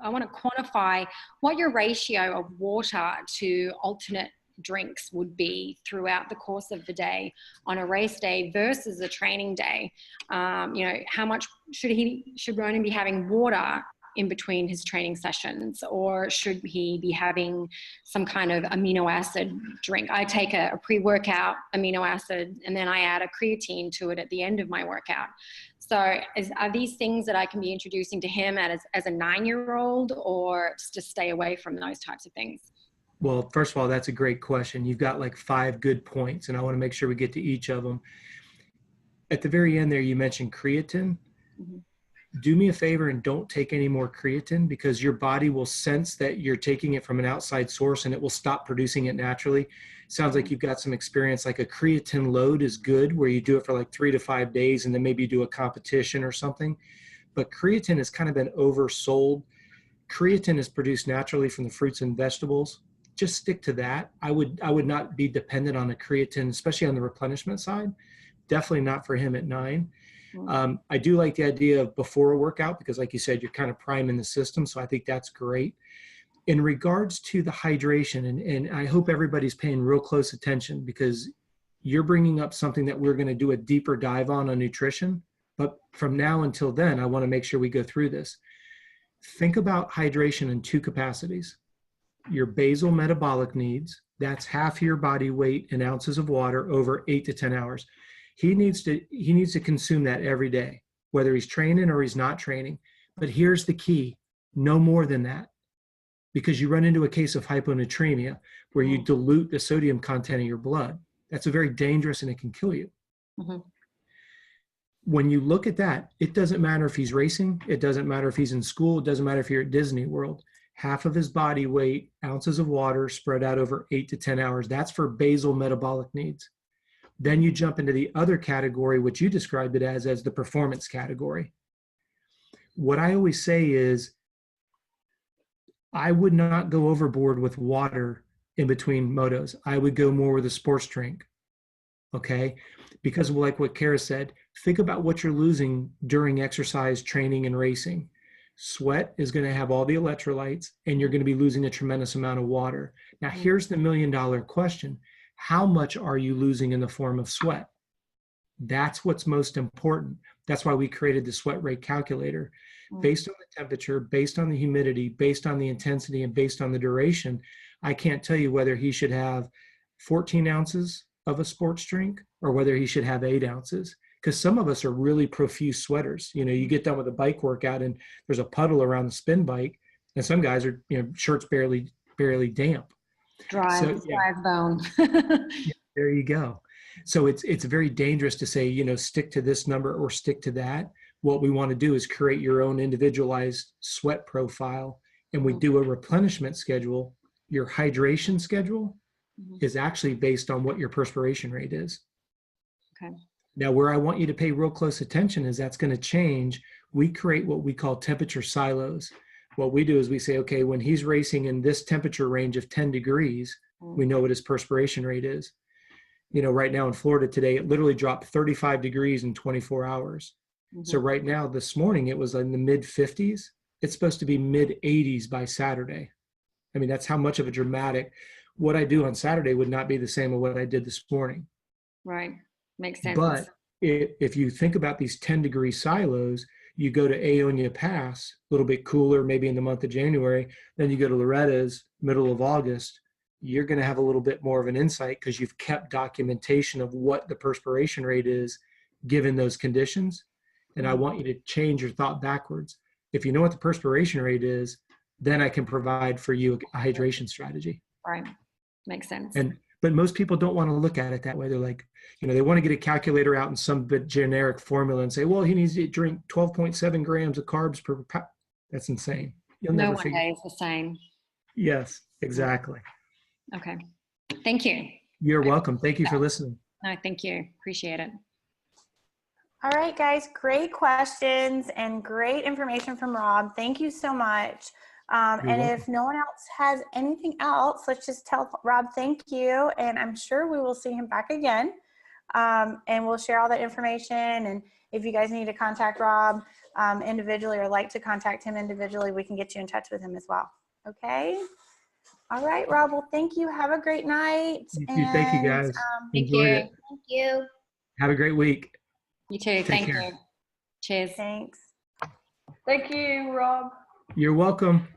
[SPEAKER 7] I want to quantify what your ratio of water to alternate drinks would be throughout the course of the day on a race day versus a training day. How much should Ronan be having water in between his training sessions, or should he be having some kind of amino acid drink? I take a pre-workout amino acid and then I add a creatine to it at the end of my workout. So are these things that I can be introducing to him as a 9-year-old, or just to stay away from those types of things?
[SPEAKER 2] Well, first of all, that's a great question. You've got like 5 good points, and I want to make sure we get to each of them. At the very end there, you mentioned creatine. Mm-hmm. Do me a favor and don't take any more creatine, because your body will sense that you're taking it from an outside source and it will stop producing it naturally. Sounds like you've got some experience. Like a creatine load is good, where you do it for like 3 to 5 days and then maybe you do a competition or something. But creatine has kind of been oversold. Creatine is produced naturally from the fruits and vegetables. Just stick to that. I would not be dependent on a creatine, especially on the replenishment side. Definitely not for him at 9. I do like the idea of before a workout, because like you said, you're kind of priming the system. So I think that's great. In regards to the hydration, and I hope everybody's paying real close attention, because you're bringing up something that we're going to do a deeper dive on nutrition. But from now until then, I want to make sure we go through this. Think about hydration in 2 capacities. Your basal metabolic needs, that's half your body weight in ounces of water over 8 to 10 hours. He needs to consume that every day, whether he's training or he's not training. But here's the key: no more than that, because you run into a case of hyponatremia where you dilute the sodium content of your blood. That's a very dangerous, and it can kill you. Mm-hmm. When you look at that, it doesn't matter if he's racing, it doesn't matter if he's in school, it doesn't matter if you're at Disney World. Half of his body weight, ounces of water spread out over 8 to 10 hours. That's for basal metabolic needs. Then you jump into the other category, which you described it as the performance category. What I always say is, I would not go overboard with water in between motos. I would go more with a sports drink, okay? Because like what Kara said, think about what you're losing during exercise, training, and racing. Sweat is going to have all the electrolytes, and you're going to be losing a tremendous amount of water. Now, here's the $1 million question. how much are you losing in the form of sweat? That's what's most important. That's why we created the sweat rate calculator. Based on the temperature, based on the humidity, based on the intensity, and based on the duration, I can't tell you whether he should have 14 ounces of a sports drink or whether he should have 8 ounces. Because some of us are really profuse sweaters. You know, you get done with a bike workout and there's a puddle around the spin bike, and some guys are, you know, shirts barely damp.
[SPEAKER 7] Dry bone.
[SPEAKER 2] Yeah, there you go. So it's very dangerous to say, you know, stick to this number or stick to that. What we want to do is create your own individualized sweat profile, and we do a replenishment schedule. Your hydration schedule is actually based on what your perspiration rate is.
[SPEAKER 7] Okay.
[SPEAKER 2] Now, where I want you to pay real close attention is that's going to change. We create what we call temperature silos. What we do is we say, okay, when he's racing in this temperature range of 10 degrees, we know what his perspiration rate is. You know, right now in Florida today, it literally dropped 35 degrees in 24 hours. So right now, this morning, it was in the mid 50s. It's supposed to be mid 80s by Saturday. I mean, that's how much of a dramatic, what I do on Saturday would not be the same as what I did this morning.
[SPEAKER 7] Right. Makes sense.
[SPEAKER 2] But if you think about these 10-degree silos, you go to Aonia Pass, a little bit cooler, maybe in the month of January, then you go to Loretta's, middle of August, you're going to have a little bit more of an insight because you've kept documentation of what the perspiration rate is given those conditions. And I want you to change your thought backwards. If you know what the perspiration rate is, then I can provide for you a hydration strategy.
[SPEAKER 7] Right. Makes sense.
[SPEAKER 2] But most people don't want to look at it that way. They're like, you know, they want to get a calculator out in some bit generic formula and say, well, he needs to drink 12.7 grams of carbs per pound. That's insane. You'll
[SPEAKER 7] no
[SPEAKER 2] never
[SPEAKER 7] one
[SPEAKER 2] figure.
[SPEAKER 7] day is the same.
[SPEAKER 2] Yes, exactly.
[SPEAKER 7] Okay. Thank you.
[SPEAKER 2] You're welcome. Thank you for listening.
[SPEAKER 7] No, thank you. Appreciate it.
[SPEAKER 1] All right, guys, great questions and great information from Rob. Thank you so much. And if no one else has anything else, let's just tell Rob thank you. And I'm sure we will see him back again. And we'll share all that information. And if you guys need to contact Rob individually or like to contact him individually, we can get you in touch with him as well. Okay? All right, Rob. Well, thank you. Have a great night.
[SPEAKER 2] Thank you, guys. Enjoyed it.
[SPEAKER 5] Thank you.
[SPEAKER 2] Have a great week.
[SPEAKER 7] You too. Thank you. Cheers.
[SPEAKER 1] Thanks.
[SPEAKER 3] Thank you, Rob.
[SPEAKER 2] You're welcome.